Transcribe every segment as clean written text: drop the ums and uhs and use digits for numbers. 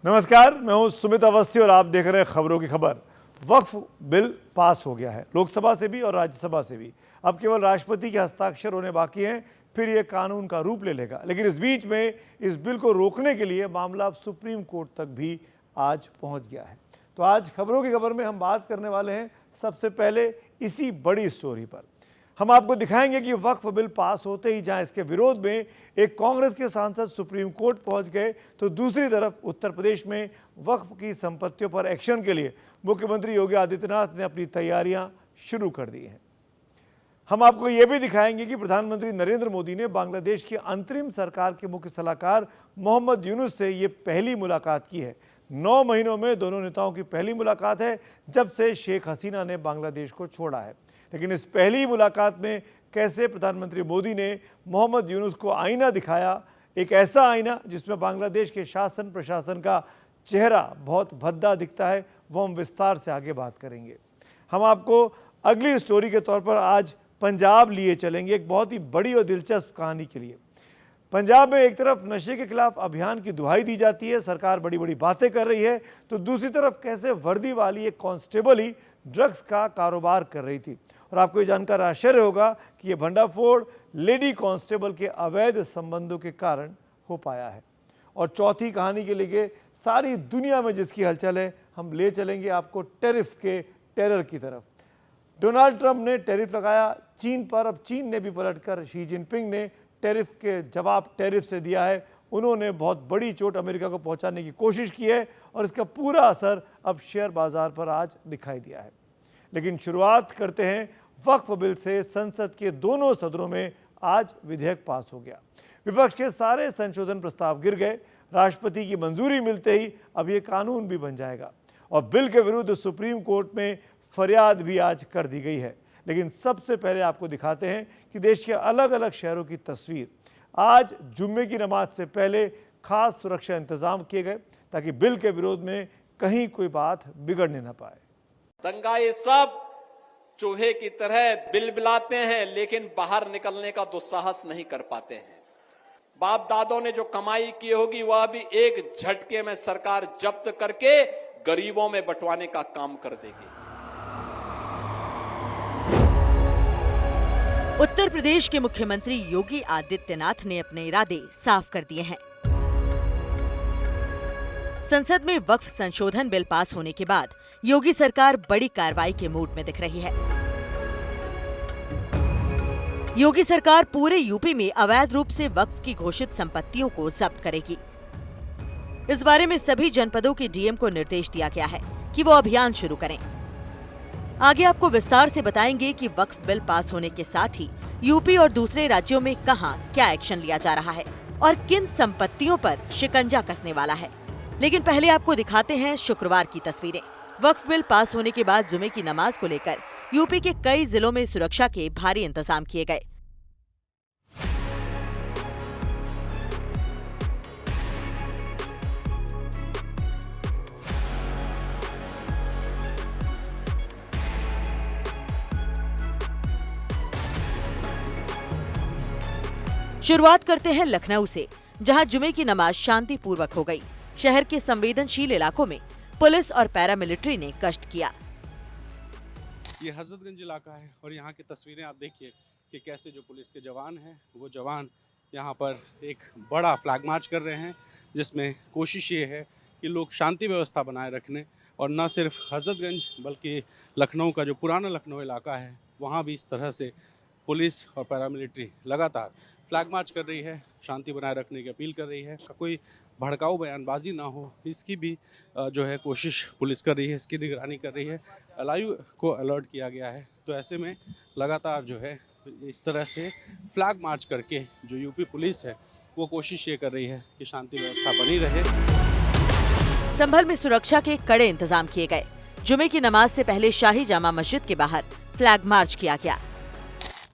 नमस्कार, मैं हूं सुमित अवस्थी और आप देख रहे हैं खबरों की खबर। वक्फ बिल पास हो गया है, लोकसभा से भी और राज्यसभा से भी। अब केवल राष्ट्रपति के हस्ताक्षर होने बाकी हैं, फिर यह कानून का रूप ले लेगा। लेकिन इस बीच में इस बिल को रोकने के लिए मामला अब सुप्रीम कोर्ट तक भी आज पहुंच गया है। तो आज खबरों की खबर में हम बात करने वाले हैं सबसे पहले इसी बड़ी स्टोरी पर। हम आपको दिखाएंगे कि वक्फ बिल पास होते ही जहां इसके विरोध में एक कांग्रेस के सांसद सुप्रीम कोर्ट पहुंच गए, तो दूसरी तरफ उत्तर प्रदेश में वक्फ की संपत्तियों पर एक्शन के लिए मुख्यमंत्री योगी आदित्यनाथ ने अपनी तैयारियां शुरू कर दी हैं। हम आपको ये भी दिखाएंगे कि प्रधानमंत्री नरेंद्र मोदी ने बांग्लादेश की अंतरिम सरकार के मुख्य सलाहकार मोहम्मद यूनुस से ये पहली मुलाकात की है। 9 महीनों में दोनों नेताओं की पहली मुलाकात है जब से शेख हसीना ने बांग्लादेश को छोड़ा है। लेकिन इस पहली मुलाकात में कैसे प्रधानमंत्री मोदी ने मोहम्मद यूनुस को आईना दिखाया, एक ऐसा आईना जिसमें बांग्लादेश के शासन प्रशासन का चेहरा बहुत भद्दा दिखता है, वो हम विस्तार से आगे बात करेंगे। हम आपको अगली स्टोरी के तौर पर आज पंजाब लिए चलेंगे, एक बहुत ही बड़ी और दिलचस्प कहानी के लिए। पंजाब में एक तरफ नशे के खिलाफ अभियान की दुहाई दी जाती है, सरकार बड़ी बड़ी बातें कर रही है, तो दूसरी तरफ कैसे वर्दी वाली एक कांस्टेबल ही ड्रग्स का कारोबार कर रही थी। और आपको ये जानकर आश्चर्य होगा कि ये भंडाफोड़ लेडी कांस्टेबल के अवैध संबंधों के कारण हो पाया है। और चौथी कहानी के लिए सारी दुनिया में जिसकी हलचल है, हम ले चलेंगे आपको टैरिफ के टेरर की तरफ। डोनाल्ड ट्रंप ने टैरिफ लगाया चीन पर, अब चीन ने भी पलटकर शी जिनपिंग ने टैरिफ के जवाब टैरिफ से दिया है। उन्होंने बहुत बड़ी चोट अमेरिका को पहुंचाने की कोशिश की है और इसका पूरा असर अब शेयर बाजार पर आज दिखाई दिया है। लेकिन शुरुआत करते हैं वक्फ बिल से। संसद के दोनों सदनों में आज विधेयक पास हो गया। विपक्ष के सारे संशोधन प्रस्ताव गिर गए। राष्ट्रपति की मंजूरी मिलते ही अब ये कानून भी बन जाएगा और बिल के विरुद्ध सुप्रीम कोर्ट में फरियाद भी आज कर दी गई है। लेकिन सबसे पहले आपको दिखाते हैं कि देश के अलग अलग शहरों की तस्वीर। आज जुम्मे की नमाज से पहले खास सुरक्षा इंतजाम किए गए ताकि बिल के विरोध में कहीं कोई बात बिगड़ने न पाए। दंगाई सब चूहे की तरह बिलबिलाते हैं, लेकिन बाहर निकलने का दुस्साहस नहीं कर पाते हैं। बाप दादों ने जो कमाई की होगी वह भी एक झटके में सरकार जब्त करके गरीबों में बंटवाने का काम कर देगी। उत्तर प्रदेश के मुख्यमंत्री योगी आदित्यनाथ ने अपने इरादे साफ कर दिए हैं। संसद में वक्फ संशोधन बिल पास होने के बाद योगी सरकार बड़ी कार्रवाई के मूड में दिख रही है। योगी सरकार पूरे यूपी में अवैध रूप से वक्फ की घोषित संपत्तियों को जब्त करेगी। इस बारे में सभी जनपदों के डीएम को निर्देश दिया गया है कि वो अभियान शुरू करें। आगे आपको विस्तार से बताएंगे कि वक्फ बिल पास होने के साथ ही यूपी और दूसरे राज्यों में कहां क्या एक्शन लिया जा रहा है और किन संपत्तियों पर शिकंजा कसने वाला है। लेकिन पहले आपको दिखाते हैं शुक्रवार की तस्वीरें। वक्फ बिल पास होने के बाद जुमे की नमाज को लेकर यूपी के कई जिलों में सुरक्षा के भारी इंतजाम किए गए। शुरुआत करते हैं लखनऊ से, जहां जुमे की नमाज शांतिपूर्वक हो गई। शहर के संवेदनशील इलाकों में पुलिस और पैरामिलिट्री ने गश्त किया। ये हजरतगंज इलाका है और यहाँ की तस्वीरें आप देखिए कि कैसे जो पुलिस के जवान हैं वो जवान यहाँ पर एक बड़ा फ्लैग मार्च कर रहे हैं, जिसमें कोशिश ये है कि लोग शांति व्यवस्था बनाए रखने, और न सिर्फ हजरतगंज बल्कि लखनऊ का जो पुराना लखनऊ इलाका है वहाँ भी इस तरह से पुलिस और पैरामिलिट्री लगातार फ्लैग मार्च कर रही है, शांति बनाए रखने की अपील कर रही है। कोई भड़काऊ बयानबाजी ना हो, इसकी भी जो है कोशिश पुलिस कर रही है, इसकी निगरानी कर रही है। लाइव को अलर्ट किया गया है। तो ऐसे में लगातार जो है इस तरह से फ्लैग मार्च करके जो यूपी पुलिस है वो कोशिश ये कर रही है कि शांति व्यवस्था बनी रहे। संभल में सुरक्षा के कड़े इंतजाम किए गए। जुमे की नमाज से पहले शाही जामा मस्जिद के बाहर फ्लैग मार्च किया गया।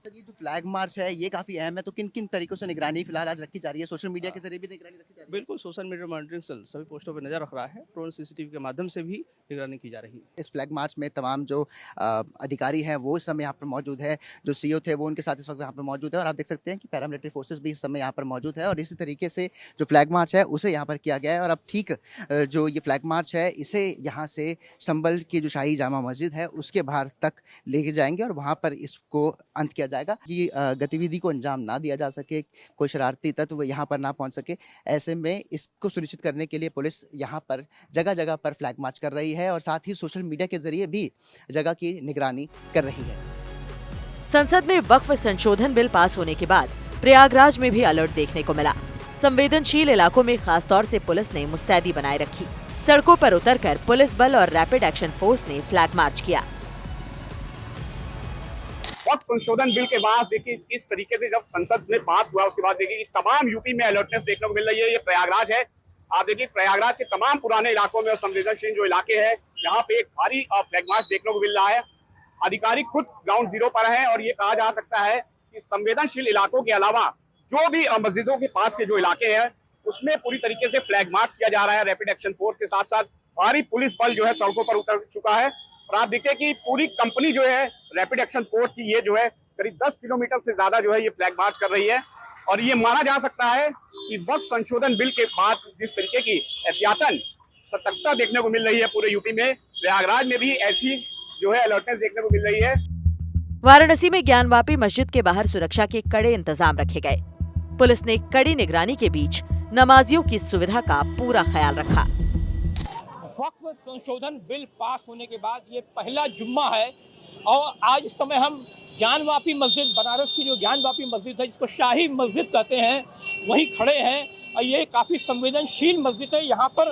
सर ये जो फ्लैग मार्च है ये काफी अहम है, तो किन किन तरीकों से निगरानी फिलहाल आज रखी जा रही है? सोशल मीडिया के जरिए भी निगरानी रखी जा रही है? बिल्कुल, सोशल मीडिया मॉनिटरिंग सेल सभी पोस्टों पर नजर रख रहा है। ड्रोन सीसीटीवी के माध्यम से भी निगरानी की जा रही है। इस फ्लैग मार्च में तमाम जो अधिकारी हैं वो इस समय यहाँ पर मौजूद है, जो सीईओ थे वो उनके साथ इस वक्त यहाँ पर मौजूद है, और आप देख सकते हैं कि पैरामिलिट्री फोर्सेस भी इस समय यहाँ पर मौजूद है। और इसी तरीके से जो फ्लैग मार्च है उसे यहाँ पर किया गया है। और अब ठीक जो ये फ्लैग मार्च है इसे यहाँ से संभल की जो शाही जामा मस्जिद है उसके बाहर तक लेके जाएंगे, और वहाँ पर इसको अंत किया जाएगा कि गतिविधि को अंजाम ना दिया जा सके, कोई शरारती तत्व यहाँ पर ना पहुँच सके। ऐसे में इसको सुनिश्चित करने के लिए पुलिस यहाँ पर जगह जगह पर फ्लैग मार्च कर रही है, और साथ ही सोशल मीडिया के जरिए भी जगह की निगरानी कर रही है। संसद में वक्फ संशोधन बिल पास होने के बाद प्रयागराज में भी अलर्ट देखने को मिला। संवेदनशील इलाकों में खासतौर से पुलिस ने मुस्तैदी बनाए रखी। सड़कों पर उतरकर पुलिस बल और रैपिड एक्शन फोर्स ने फ्लैग मार्च किया। वक्फ संशोधन बिल के बाद देखिए किस तरीके से जब संसद में पास हुआ उसके बाद देखिए तमाम यूपी में अलर्टनेस देखने को मिल रही है। ये प्रयागराज है, आप देखिए प्रयागराज के तमाम पुराने इलाकों में और संवेदनशील जो इलाके हैं यहाँ पे एक भारी फ्लैग मार्च देखने को मिल रहा है। अधिकारी खुद ग्राउंड जीरो पर हैं और ये कहा जा सकता है कि संवेदनशील इलाकों के अलावा जो भी मस्जिदों के पास के जो इलाके हैं उसमें पूरी तरीके से फ्लैग मार्च किया जा रहा है। रैपिड एक्शन फोर्स के साथ साथ भारी पुलिस बल जो है सड़कों पर उतर चुका है। और आप देखिए कि पूरी कंपनी जो है रैपिड एक्शन फोर्स की ये जो है करीब 10 किलोमीटर से ज्यादा जो है ये फ्लैग मार्च कर रही है। और ये माना जा सकता है कि वक्फ संशोधन बिल के बाद जिस तरीके की एहतियातन सतर्कता देखने को मिल रही है पूरे यूपी में, प्रयागराज में भी ऐसी जो है अलर्टनेस देखने को मिल रही है। वाराणसी में ज्ञानवापी मस्जिद के बाहर सुरक्षा के कड़े इंतजाम रखे गए। पुलिस ने कड़ी निगरानी के बीच नमाजियों की सुविधा का पूरा ख्याल रखा। वक्फ संशोधन बिल पास होने के बाद ये पहला जुम्मा है और आज इस समय हम ज्ञानवापी मस्जिद, बनारस की जो ज्ञानवापी मस्जिद है जिसको शाही मस्जिद कहते हैं, वहीं खड़े हैं। और ये काफ़ी संवेदनशील मस्जिद है। यहाँ पर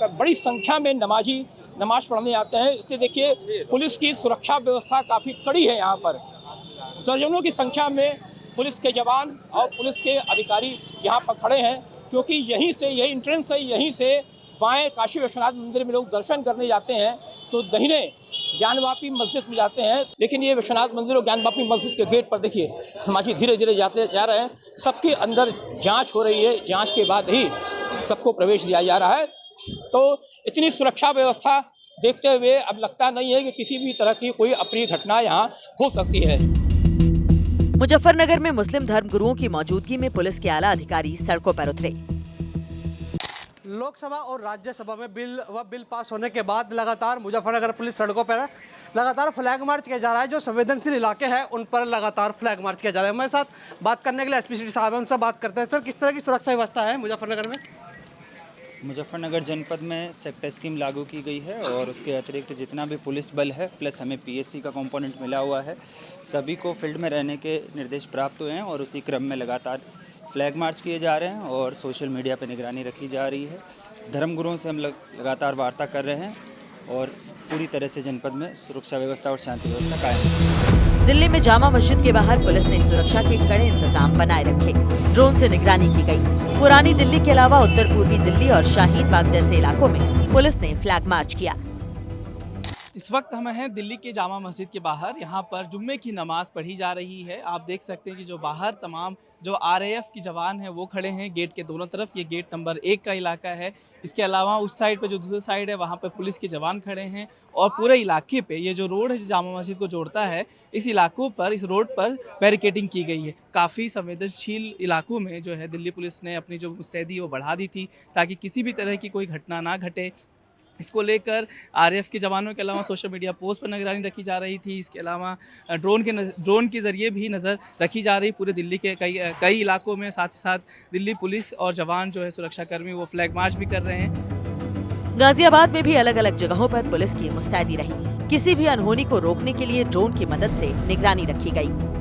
बड़ी संख्या में नमाजी नमाज पढ़ने आते हैं। इसलिए देखिए पुलिस की सुरक्षा व्यवस्था काफ़ी कड़ी है। यहाँ पर दर्जनों की संख्या में पुलिस के जवान और पुलिस के अधिकारी यहाँ पर खड़े हैं, क्योंकि यहीं से यही एंट्रेंस है, यहीं से बाएं काशी विश्वनाथ मंदिर में लोग दर्शन करने जाते हैं तो दाहिने ज्ञानवापी मस्जिद में जाते हैं। लेकिन ये विश्वनाथ मंदिर और ज्ञानवापी मस्जिद के गेट पर देखिए समाजी धीरे धीरे जा रहे हैं। सबके अंदर जांच हो रही है, जांच के बाद ही सबको प्रवेश दिया जा रहा है। तो इतनी सुरक्षा व्यवस्था देखते हुए अब लगता नहीं है कि किसी भी तरह की कोई अप्रिय घटना यहाँ हो सकती है। मुजफ्फरनगर में मुस्लिम धर्मगुरुओं की मौजूदगी में पुलिस के आला अधिकारी सड़कों पर उतरे। लोकसभा और राज्यसभा में बिल पास होने के बाद लगातार मुजफ्फरनगर पुलिस सड़कों पर है। लगातार फ्लैग मार्च किया जा रहा है। जो संवेदनशील इलाके हैं उन पर लगातार फ्लैग मार्च किया जा रहा है। हमारे साथ बात करने के लिए एसपी सिटी साहब हैं, उनसे बात करते हैं। सर, किस तरह की सुरक्षा व्यवस्था है मुजफ्फरनगर में? मुजफ्फरनगर जनपद में सेक्टर स्कीम लागू की गई है और उसके अतिरिक्त जितना भी पुलिस बल है प्लस हमें पीएससी का कंपोनेंट मिला हुआ है, सभी को फील्ड में रहने के निर्देश प्राप्त हुए हैं और उसी क्रम में लगातार फ्लैग मार्च किए जा रहे हैं और सोशल मीडिया पर निगरानी रखी जा रही है। धर्मगुरुओं से हम लगातार वार्ता कर रहे हैं और पूरी तरह से जनपद में सुरक्षा व्यवस्था और शांति व्यवस्था कायम है। दिल्ली में जामा मस्जिद के बाहर पुलिस ने सुरक्षा के कड़े इंतजाम बनाए रखे। ड्रोन से निगरानी की गई। पुरानी दिल्ली के अलावा उत्तर पूर्वी दिल्ली और शाहीन बाग जैसे इलाकों में पुलिस ने फ्लैग मार्च किया। इस वक्त हम हैं दिल्ली के जामा मस्जिद के बाहर। यहाँ पर जुम्मे की नमाज पढ़ी जा रही है। आप देख सकते हैं कि जो बाहर तमाम जो आरएएफ की जवान हैं वो खड़े हैं गेट के दोनों तरफ। ये गेट नंबर 1 का इलाका है। इसके अलावा उस साइड पे जो दूसरी साइड है वहाँ पे पुलिस के जवान खड़े हैं और पूरे इलाके पे ये जो रोड है जामा मस्जिद को जोड़ता है, इस इलाकों पर, इस रोड पर बैरिकेडिंग की गई है। काफ़ी संवेदनशील इलाकों में जो है दिल्ली पुलिस ने अपनी जो मुस्तैदी वो बढ़ा दी थी ताकि किसी भी तरह की कोई घटना ना घटे। इसको लेकर आरएएफ के जवानों के अलावा सोशल मीडिया पोस्ट पर निगरानी रखी जा रही थी। इसके अलावा ड्रोन के जरिए भी नज़र रखी जा रही पूरे दिल्ली के कई इलाकों में। साथ ही साथ दिल्ली पुलिस और जवान जो है सुरक्षाकर्मी वो फ्लैग मार्च भी कर रहे हैं। गाजियाबाद में भी अलग अलग जगहों पर पुलिस की मुस्तैदी रही। किसी भी अनहोनी को रोकने के लिए ड्रोन की मदद से निगरानी रखी गई।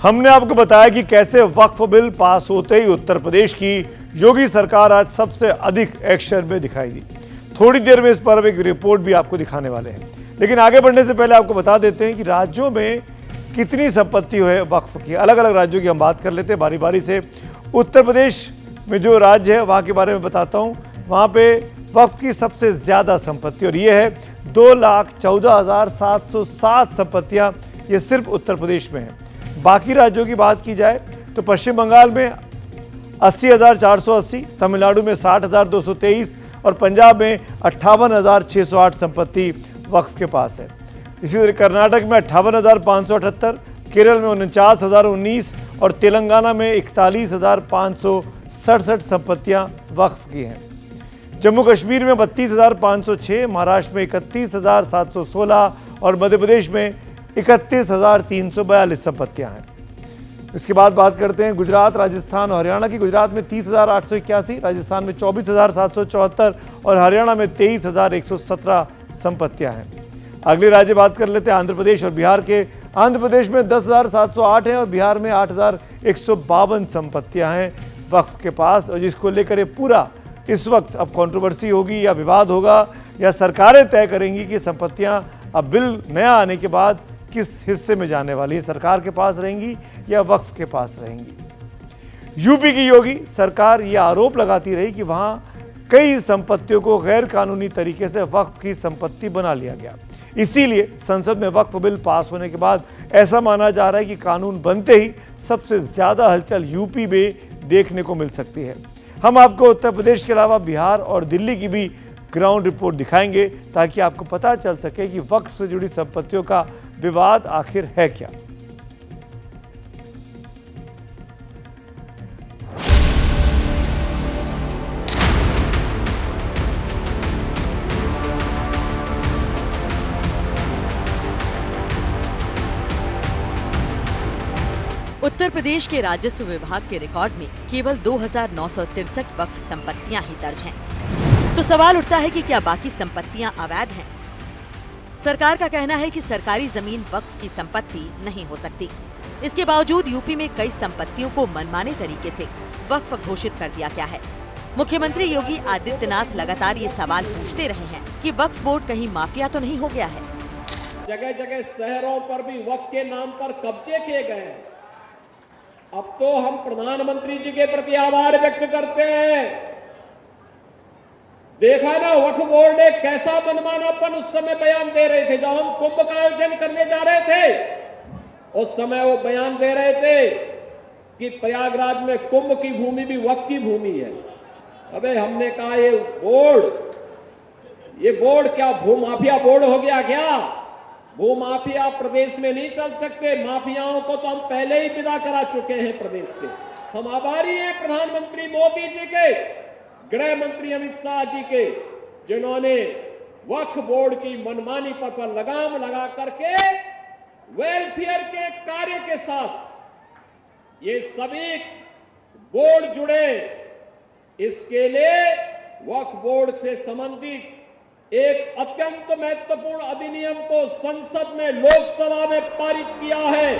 हमने आपको बताया कि कैसे वक्फ बिल पास होते ही उत्तर प्रदेश की योगी सरकार आज सबसे अधिक एक्शन में दिखाई दी। थोड़ी देर में इस पर एक रिपोर्ट भी आपको दिखाने वाले हैं, लेकिन आगे बढ़ने से पहले आपको बता देते हैं कि राज्यों में कितनी संपत्ति है वक्फ की। अलग अलग राज्यों की हम बात कर लेते हैं बारी बारी से। उत्तर प्रदेश में जो राज्य है वहाँ के बारे में बताता हूँ। वहाँ पे वक्फ की सबसे ज़्यादा संपत्ति, और ये है 2,14,707 संपत्तियाँ, ये सिर्फ उत्तर प्रदेश में है। बाकी राज्यों की बात की जाए तो पश्चिम बंगाल में 80,480, तमिलनाडु में 60,223 और पंजाब में 58,608 संपत्ति वक्फ के पास है। इसी तरह कर्नाटक में 58,578, केरल में 49,019 और तेलंगाना में 41,567 संपत्तियां वक्फ की हैं। जम्मू कश्मीर में 32,506, महाराष्ट्र में 31,716 और मध्य प्रदेश में 31,342 संपत्तियां हैं। इसके बाद बात करते हैं गुजरात, राजस्थान और हरियाणा की। गुजरात में 30,881, राजस्थान में 24,774 और हरियाणा में 23,117 संपत्तियां हैं। अगले राज्य बात कर लेते हैं आंध्र प्रदेश और बिहार के। आंध्र प्रदेश में 10,708 है और बिहार में 8,152 संपत्तियां हैं वक्फ के पास, और जिसको लेकर ये पूरा इस वक्त अब कंट्रोवर्सी होगी या विवाद होगा, या सरकारें तय करेंगी कि संपत्तियां अब बिल नया आने के बाद किस हिस्से में जाने वाली है, सरकार के पास रहेंगी या वक्फ के पास रहेंगी। यूपी की योगी सरकार ये आरोप लगाती रही कि वहां कई संपत्तियों को गैर कानूनी तरीके से वक्फ की संपत्ति बना लिया गया। इसीलिए संसद में वक्फ बिल पास होने के बाद ऐसा माना जा रहा है कि कानून बनते ही सबसे ज्यादा हलचल यूपी में देखने को मिल सकती है। हम आपको उत्तर प्रदेश के अलावा बिहार और दिल्ली की भी ग्राउंड रिपोर्ट दिखाएंगे ताकि आपको पता चल सके कि वक्फ से जुड़ी संपत्तियों का विवाद आखिर है क्या। उत्तर प्रदेश के राजस्व विभाग के रिकॉर्ड में केवल 2,963 वक्फ संपत्तियां ही दर्ज हैं। तो सवाल उठता है कि क्या बाकी संपत्तियां अवैध हैं? सरकार का कहना है कि सरकारी जमीन वक्फ की संपत्ति नहीं हो सकती। इसके बावजूद यूपी में कई संपत्तियों को मनमाने तरीके से वक्फ घोषित कर दिया गया है। मुख्यमंत्री योगी आदित्यनाथ लगातार ये सवाल पूछते रहे हैं कि वक्फ बोर्ड कहीं माफिया तो नहीं हो गया है। जगह जगह शहरों पर भी वक्फ के नाम पर कब्जे किए गए हैं। अब तो हम प्रधानमंत्री जी के प्रति आभार व्यक्त करते हैं। देखा ना वक्फ बोर्ड ने कैसा मनमानापन उस समय बयान दे रहे थे। जब हम कुंभ का आयोजन करने जा रहे थे उस समय वो बयान दे रहे थे कि प्रयागराज में कुंभ की भूमि भी वक्फ की भूमि है। अबे हमने कहा ये बोर्ड क्या भूमाफिया बोर्ड हो गया क्या? भूमाफिया प्रदेश में नहीं चल सकते। माफियाओं को तो हम पहले ही विदा करा चुके हैं प्रदेश से। हम आभारी हैं प्रधानमंत्री मोदी जी के, गृह मंत्री अमित शाह जी के, जिन्होंने वक्फ बोर्ड की मनमानी पर लगाम लगा करके वेलफेयर के कार्य के साथ ये सभी बोर्ड जुड़े। इसके लिए वक्फ बोर्ड से संबंधित एक अत्यंत महत्वपूर्ण अधिनियम को संसद में, लोकसभा में पारित किया है।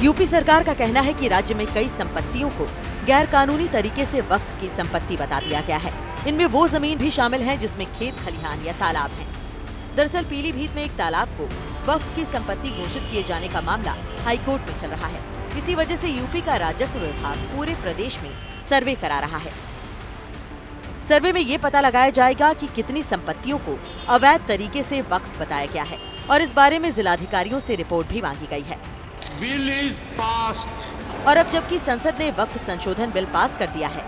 यूपी सरकार का कहना है कि राज्य में कई संपत्तियों को गैर कानूनी तरीके से वक्फ की संपत्ति बता दिया गया है। इनमें वो जमीन भी शामिल है जिसमें खेत खलिहान या तालाब हैं। दरअसल पीलीभीत में एक तालाब को वक्फ की संपत्ति घोषित किए जाने का मामला हाईकोर्ट में चल रहा है। इसी वजह से यूपी का राजस्व विभाग पूरे प्रदेश में सर्वे करा रहा है। सर्वे में ये पता लगाया जाएगा कि कितनी संपत्तियों को अवैध तरीके से वक्फ बताया गया है और इस बारे में जिलाधिकारियों से रिपोर्ट भी मांगी गई है। Bill is passed. और अब जबकि संसद ने वक्फ संशोधन बिल पास कर दिया है,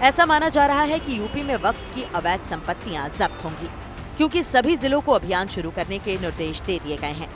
ऐसा माना जा रहा है कि यूपी में वक्फ की अवैध संपत्तियां जब्त होंगी, क्योंकि सभी जिलों को अभियान शुरू करने के निर्देश दे दिए गए हैं।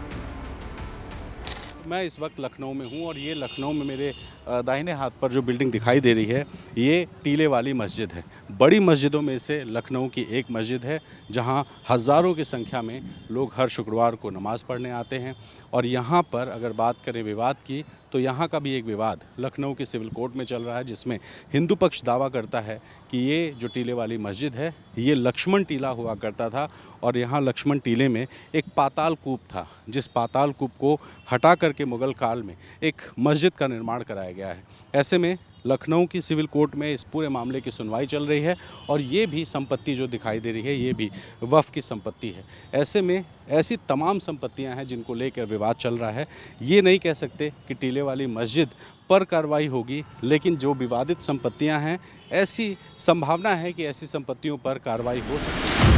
मैं इस वक्त लखनऊ में हूँ और ये लखनऊ में मेरे दाहिने हाथ पर जो बिल्डिंग दिखाई दे रही है ये टीले वाली मस्जिद है। बड़ी मस्जिदों में से लखनऊ की एक मस्जिद है जहाँ हज़ारों की संख्या में लोग हर शुक्रवार को नमाज़ पढ़ने आते हैं। और यहाँ पर अगर बात करें विवाद की तो यहाँ का भी एक विवाद लखनऊ के सिविल कोर्ट में चल रहा है, जिसमें हिंदू पक्ष दावा करता है कि ये जो टीले वाली मस्जिद है ये लक्ष्मण टीला हुआ करता था और यहाँ लक्ष्मण टीले में एक पाताल कूप था, जिस पाताल कूप को हटा करके मुगल काल में एक मस्जिद का निर्माण कराया गया है। ऐसे में लखनऊ की सिविल कोर्ट में इस पूरे मामले की सुनवाई चल रही है और ये भी संपत्ति जो दिखाई दे रही है ये भी वक्फ की संपत्ति है। ऐसे में ऐसी तमाम संपत्तियां हैं जिनको लेकर विवाद चल रहा है। ये नहीं कह सकते कि टीले वाली मस्जिद पर कार्रवाई होगी, लेकिन जो विवादित संपत्तियां हैं ऐसी संभावना है कि ऐसी संपत्तियों पर कार्रवाई हो सकती है।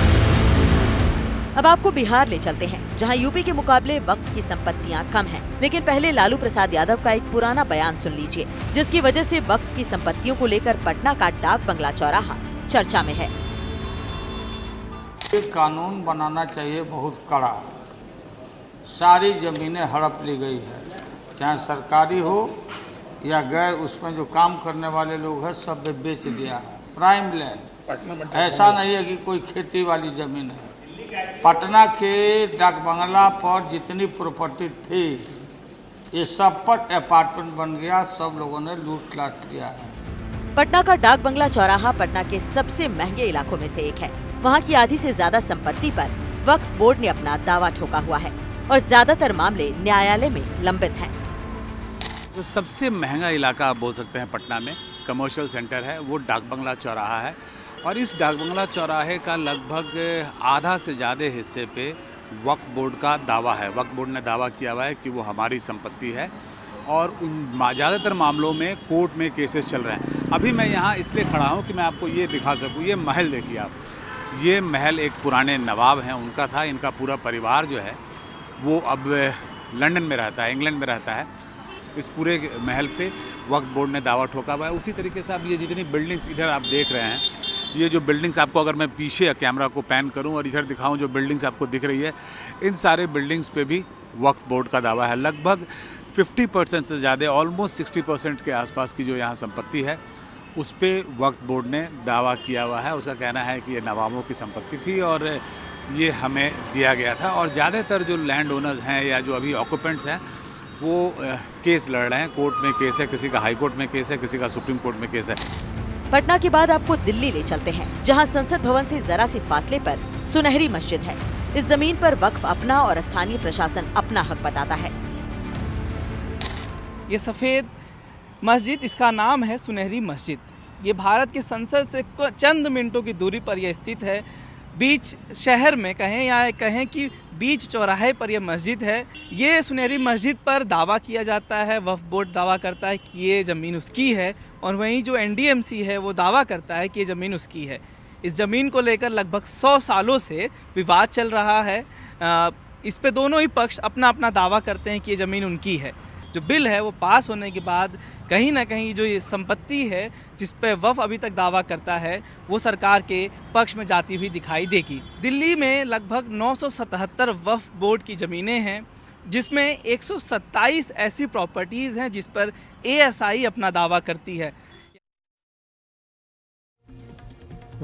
अब आपको बिहार ले चलते हैं, जहां यूपी के मुकाबले वक्फ की संपत्तियां कम हैं। लेकिन पहले लालू प्रसाद यादव का एक पुराना बयान सुन लीजिए, जिसकी वजह से वक्फ की संपत्तियों को लेकर पटना का डाक बंगला चौराहा चर्चा में है। एक कानून बनाना चाहिए बहुत कड़ा। सारी जमीनें हड़प ली गई है, चाहे सरकारी हो या गैर, उसमें जो काम करने वाले लोग हैं सब बेच दिया है। प्राइम लैंड, ऐसा नहीं है कि कोई खेती वाली जमीन है। पटना के डाक बंगला पर जितनी प्रॉपर्टी थी ये सब पर अपार्टमेंट बन गया, सब लोगों ने लूट लाट किया है। पटना का डाक बंगला चौराहा पटना के सबसे महंगे इलाकों में से एक है। वहाँ की आधी से ज्यादा संपत्ति पर वक्फ बोर्ड ने अपना दावा ठोका हुआ है और ज्यादातर मामले न्यायालय में लंबित हैं। जो सबसे महंगा इलाका आप बोल सकते हैं पटना में, कमर्शियल सेंटर है, वो डाक बंगला चौराहा है। और इस डाक बंगला चौराहे का लगभग आधा से ज़्यादा हिस्से पे वक्फ बोर्ड का दावा है। वक्फ बोर्ड ने दावा किया हुआ है कि वो हमारी संपत्ति है और उन ज़्यादातर मामलों में कोर्ट में केसेस चल रहे हैं। अभी मैं यहाँ इसलिए खड़ा हूँ कि मैं आपको ये दिखा सकूँ। ये महल देखिए आप, ये महल एक पुराने नवाब हैं उनका था। इनका पूरा परिवार जो है वो अब लंदन में रहता है, इंग्लैंड में रहता है। इस पूरे महल पे वक्फ बोर्ड ने दावा ठोका हुआ है। उसी तरीके से आप ये जितनी बिल्डिंग्स इधर आप देख रहे हैं, ये जो बिल्डिंग्स आपको अगर मैं पीछे कैमरा को पैन करूं और इधर दिखाऊं जो बिल्डिंग्स आपको दिख रही है, इन सारे बिल्डिंग्स पे भी वक्फ बोर्ड का दावा है। लगभग 50% से ज़्यादा, ऑलमोस्ट 60% के आसपास की जो यहाँ संपत्ति है उस पर वक्फ बोर्ड ने दावा किया हुआ है। उसका कहना है कि ये नवाबों की संपत्ति थी और ये हमें दिया गया था। और ज़्यादातर जो लैंड ओनर्स हैं या जो अभी ऑक्यूपेंट्स हैं वो केस लड़ रहे हैं। कोर्ट में केस है, किसी का हाई कोर्ट में केस है, किसी का सुप्रीम कोर्ट में केस है। पटना के बाद आपको दिल्ली ले चलते हैं, जहां संसद भवन से जरा सी फासले पर सुनहरी मस्जिद है। इस जमीन पर वक्फ अपना और स्थानीय प्रशासन अपना हक बताता है। ये सफ़ेद मस्जिद, इसका नाम है सुनहरी मस्जिद। ये भारत की संसद से चंद मिनटों की दूरी पर यह स्थित है। बीच शहर में कहें या कहें कि बीच चौराहे पर यह मस्जिद है। ये सुनहरी मस्जिद पर दावा किया जाता है, वक्फ बोर्ड दावा करता है कि ये ज़मीन उसकी है और वहीं जो एनडीएमसी है वो दावा करता है कि ये ज़मीन उसकी है। इस ज़मीन को लेकर लगभग 100 सालों से विवाद चल रहा है। इस पे दोनों ही पक्ष अपना अपना दावा करते हैं कि ये ज़मीन उनकी है। जो बिल है वो पास होने के बाद कहीं ना कहीं जो ये संपत्ति है जिस पे वक्फ अभी तक दावा करता है वो सरकार के पक्ष में जाती हुई दिखाई देगी। दिल्ली में लगभग 977 वक्फ बोर्ड की ज़मीनें हैं, जिसमें 127 ऐसी प्रॉपर्टीज़ हैं जिस पर एएसआई अपना दावा करती है।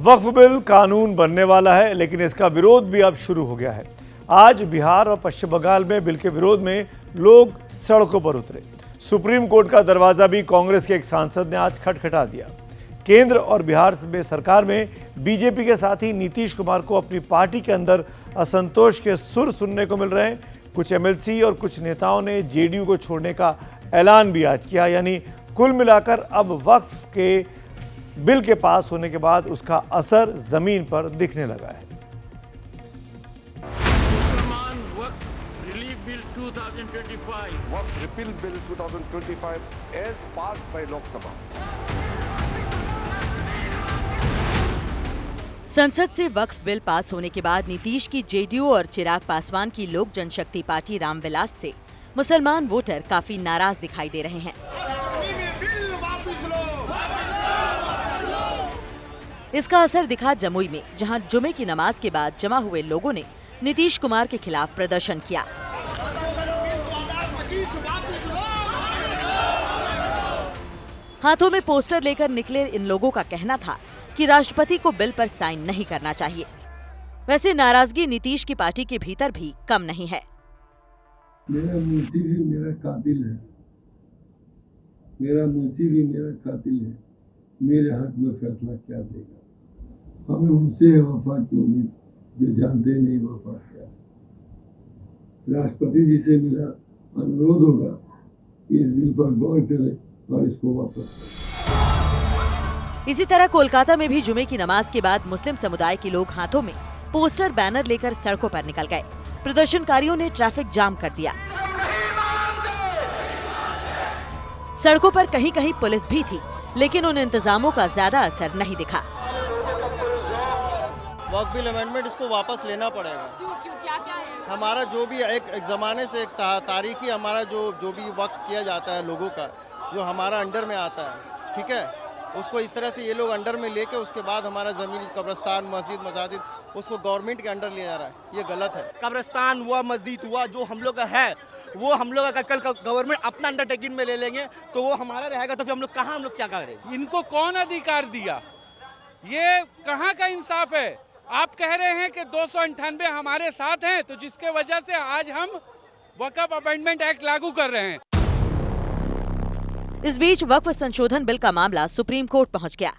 वक्फ बिल कानून बनने वाला है, लेकिन इसका विरोध भी अब शुरू हो गया है। आज बिहार और पश्चिम बंगाल में बिल के विरोध में लोग सड़कों पर उतरे। सुप्रीम कोर्ट का दरवाजा भी कांग्रेस के एक सांसद ने आज खटखटा दिया। केंद्र और बिहार में सरकार में बीजेपी के साथ ही नीतीश कुमार को अपनी पार्टी के अंदर असंतोष के सुर सुनने को मिल रहे हैं। कुछ एमएलसी और कुछ नेताओं ने जेडीयू को छोड़ने का ऐलान भी आज किया। यानी कुल मिलाकर अब वक्फ के बिल के पास होने के बाद उसका असर जमीन पर दिखने लगा है। मुसलमान वक्फ relief bill 2025 Waqf repeal bill 2025 as passed by Lok Sabha। संसद से वक्फ बिल पास होने के बाद नीतीश की जेडीयू और चिराग पासवान की लोक जनशक्ति पार्टी रामविलास से मुसलमान वोटर काफी नाराज दिखाई दे रहे हैं। इसका असर दिखा जमुई में, जहां जुमे की नमाज के बाद जमा हुए लोगों ने नीतीश कुमार के खिलाफ प्रदर्शन किया। हाथों में पोस्टर लेकर निकले इन लोगों का कहना था कि राष्ट्रपति को बिल पर साइन नहीं करना चाहिए। वैसे नाराजगी नीतीश की पार्टी के भीतर भी कम नहीं है। मेरा मुंशी भी मेरा कातिल है, मेरा मुंशी भी मेरा कातिल है, मेरे हक में फैसला क्या देगा? हमें उनसे वफा की उम्मीद जो जानते नहीं वफा क्या। राष्ट्रपति जी से मेरा अनुरोध होगा कि इस बिल पर गौर करें और इसको वापस करें। इसी तरह कोलकाता में भी जुमे की नमाज के बाद मुस्लिम समुदाय के लोग हाथों में पोस्टर बैनर लेकर सड़कों पर निकल गए। प्रदर्शनकारियों ने ट्रैफिक जाम कर दिया। सड़कों पर कहीं कहीं पुलिस भी थी, लेकिन उन इंतजामों का ज्यादा असर नहीं दिखा। वक्फ बिल अमेंडमेंट इसको वापस लेना पड़ेगा। क्यों क्या है? हमारा जो भी एक जमाने से एक तारीखी हमारा जो भी वक्फ किया जाता है लोगों का, जो हमारा अंडर में आता है, ठीक है, उसको इस तरह से ये लोग अंडर में लेके उसके बाद हमारा जमीन, कब्रिस्तान, मस्जिद, मसाजिद उसको गवर्नमेंट के अंडर लिया जा रहा है, ये गलत है। कब्रिस्तान हुआ, मस्जिद हुआ, जो हम लोग का है वो हम लोग का कल गवर्नमेंट अपना अंडरटेकिंग में ले लेंगे तो वो हमारा रहेगा, तो फिर हम लोग क्या करें? इनको कौन अधिकार दिया? ये कहाँ का इंसाफ है? आप कह रहे हैं कि 298 हमारे साथ हैं, तो जिसके वजह से आज हम वक्फ अमेंडमेंट एक्ट लागू कर रहे हैं। इस बीच वक्फ संशोधन बिल का मामला सुप्रीम कोर्ट पहुंच गया।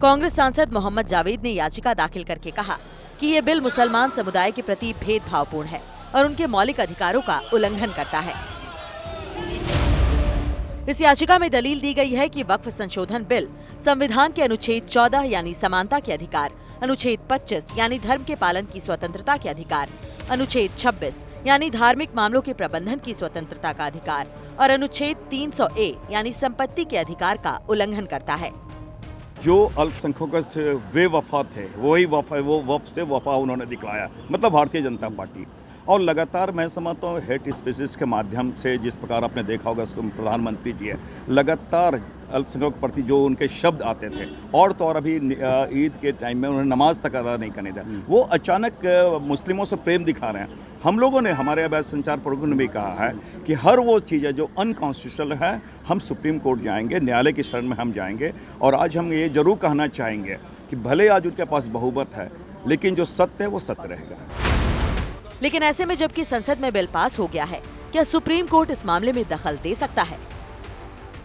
कांग्रेस सांसद मोहम्मद जावेद ने याचिका दाखिल करके कहा कि ये बिल मुसलमान समुदाय के प्रति भेदभावपूर्ण है और उनके मौलिक अधिकारों का उल्लंघन करता है। इस याचिका में दलील दी गई है कि वक्फ संशोधन बिल संविधान के अनुच्छेद 14 यानी समानता के अधिकार, अनुच्छेद 25 यानी धर्म के पालन की स्वतंत्रता के अधिकार, अनुच्छेद 26 यानी धार्मिक मामलों के प्रबंधन की स्वतंत्रता का अधिकार और अनुच्छेद 300A यानी संपत्ति के अधिकार का उल्लंघन करता है। जो अल्पसंख्यकों से वे वफा थे, वही वो वफ से वफा उन्होंने दिखलाया, मतलब भारतीय जनता पार्टी। और लगातार मैं समझता हूँ हेट स्पीसीज के माध्यम से, जिस प्रकार आपने देखा होगा प्रधानमंत्री जी है, लगातार अल्पसंख्यकों के प्रति जो उनके शब्द आते थे, और तो और अभी ईद के टाइम में उन्हें नमाज तक अदा नहीं करने दिया, वो अचानक मुस्लिमों से प्रेम दिखा रहे हैं। हम लोगों ने, हमारे अवैध संचार प्रमुख ने भी कहा है कि हर वो चीज़ें जो अनकॉन्स्टिट्यूशनल है, हम सुप्रीम कोर्ट जाएंगे, न्यायालय की शरण में हम जाएंगे। और आज हम ये जरूर कहना चाहेंगे कि भले आज उनके पास बहुमत है, लेकिन जो सत्य है वो सत्य रहेगा। लेकिन ऐसे में जबकि संसद में बिल पास हो गया है, क्या सुप्रीम कोर्ट इस मामले में दखल दे सकता है?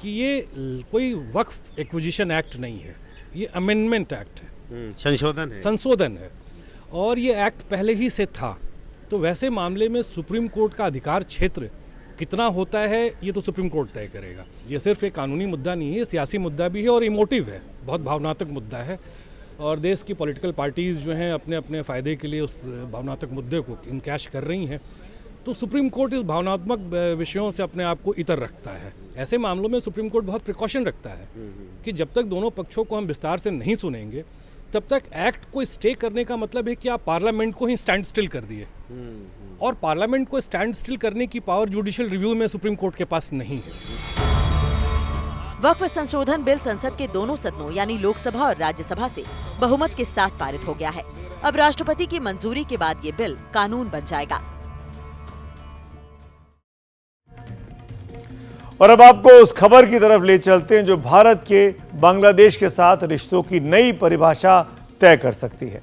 कि ये कोई वक्फ एक्विजिशन एक्ट नहीं है, ये अमेंडमेंट एक्ट है, संशोधन है और ये एक्ट पहले ही से था। तो वैसे मामले में सुप्रीम कोर्ट का अधिकार क्षेत्र कितना होता है, ये तो सुप्रीम कोर्ट तय करेगा। ये सिर्फ एक कानूनी मुद्दा नहीं है, सियासी मुद्दा भी है और इमोटिव है, बहुत भावनात्मक मुद्दा है। और देश की पॉलिटिकल पार्टीज़ जो हैं अपने अपने फ़ायदे के लिए उस भावनात्मक मुद्दे को इनकैश कर रही हैं। तो सुप्रीम कोर्ट इस भावनात्मक विषयों से अपने आप को इतर रखता है। ऐसे मामलों में सुप्रीम कोर्ट बहुत प्रिकॉशन रखता है कि जब तक दोनों पक्षों को हम विस्तार से नहीं सुनेंगे, तब तक एक्ट को स्टे करने का मतलब है कि आप पार्लियामेंट को ही स्टैंड स्टिल कर दिए। और पार्लियामेंट को स्टैंड स्टिल करने की पावर जुडिशियल रिव्यू में सुप्रीम कोर्ट के पास नहीं है। वक्फ संशोधन बिल संसद के दोनों सदनों यानी लोकसभा और राज्यसभा से बहुमत के साथ पारित हो गया है। अब राष्ट्रपति की मंजूरी के बाद ये बिल कानून बन जाएगा। और अब आपको उस खबर की तरफ ले चलते हैं जो भारत के बांग्लादेश के साथ रिश्तों की नई परिभाषा तय कर सकती है।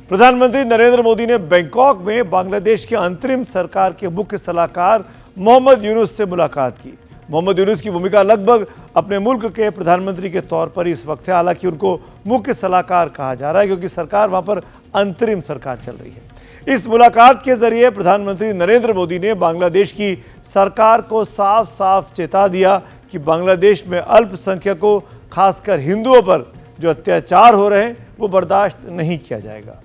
प्रधानमंत्री नरेंद्र मोदी ने बैंकॉक में बांग्लादेश के अंतरिम सरकार के मुख्य सलाहकार मोहम्मद यूनुस से मुलाकात की। मोहम्मद यूनुस की भूमिका लगभग अपने मुल्क के प्रधानमंत्री के तौर पर इस वक्त है, हालांकि उनको मुख्य सलाहकार कहा जा रहा है क्योंकि सरकार वहां पर अंतरिम सरकार चल रही है। इस मुलाकात के जरिए प्रधानमंत्री नरेंद्र मोदी ने बांग्लादेश की सरकार को साफ साफ चेता दिया कि बांग्लादेश में अल्पसंख्यकों, खासकर हिंदुओं पर जो अत्याचार हो रहे हैं वो बर्दाश्त नहीं किया जाएगा।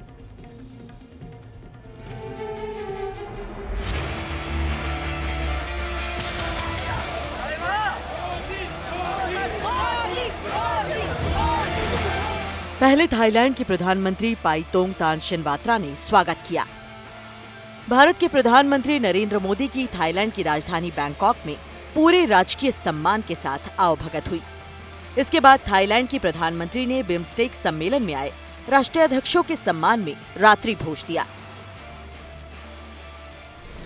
पहले थाईलैंड के प्रधानमंत्री पाइतोंग तान शिनवात्रा ने स्वागत किया। भारत के प्रधानमंत्री नरेंद्र मोदी की थाईलैंड की राजधानी बैंकॉक में पूरे राजकीय सम्मान के साथ आवभगत हुई। इसके बाद थाईलैंड की प्रधानमंत्री ने बिम्स्टेक सम्मेलन में आए राष्ट्रीय अध्यक्षों के सम्मान में रात्रि भोज दिया।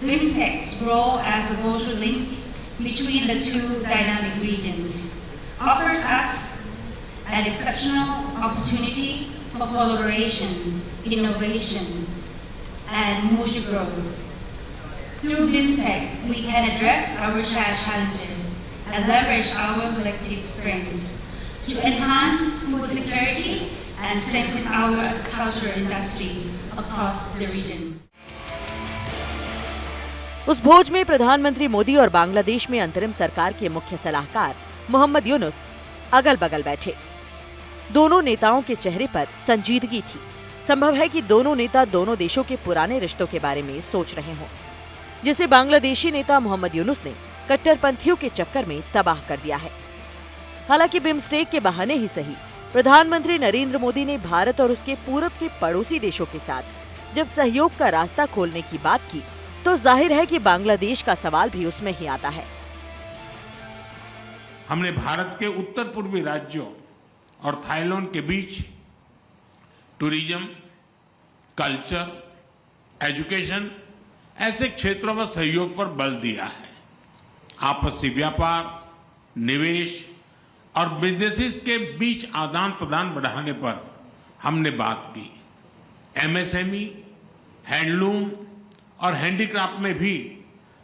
BIMSTEC's role as a social link between the two dynamic regions offers us an exceptional opportunity for collaboration, innovation, and mutual growth. Through BIMSTEC, we can address our shared challenges and leverage our collective strengths to enhance food security and strengthen our agricultural industries across the region. उस भोज में प्रधानमंत्री मोदी और बांग्लादेश में अंतरिम सरकार के मुख्य सलाहकार मोहम्मद यूनुस अगल बगल बैठे। दोनों नेताओं के चेहरे पर संजीदगी थी। संभव है कि दोनों नेता दोनों देशों के पुराने रिश्तों के बारे में सोच रहे हों, जिसे बांग्लादेशी नेता मोहम्मद यूनुस ने कट्टरपंथियों के चक्कर में तबाह कर दिया है। हालांकि बिम्स्टेक के बहाने ही सही, प्रधानमंत्री नरेंद्र मोदी ने भारत और उसके पूरब के पड़ोसी देशों के साथ जब सहयोग का रास्ता खोलने की बात की, तो जाहिर है कि बांग्लादेश का सवाल भी उसमें ही आता है। हमने भारत के उत्तर पूर्वी राज्यों और थाईलैंड के बीच टूरिज्म, कल्चर, एजुकेशन ऐसे क्षेत्रों में सहयोग पर बल दिया है। आपसी व्यापार, निवेश और बिजनेसेस के बीच आदान प्रदान बढ़ाने पर हमने बात की। एमएसएमई, हैंडलूम और हैंडीक्राफ्ट में भी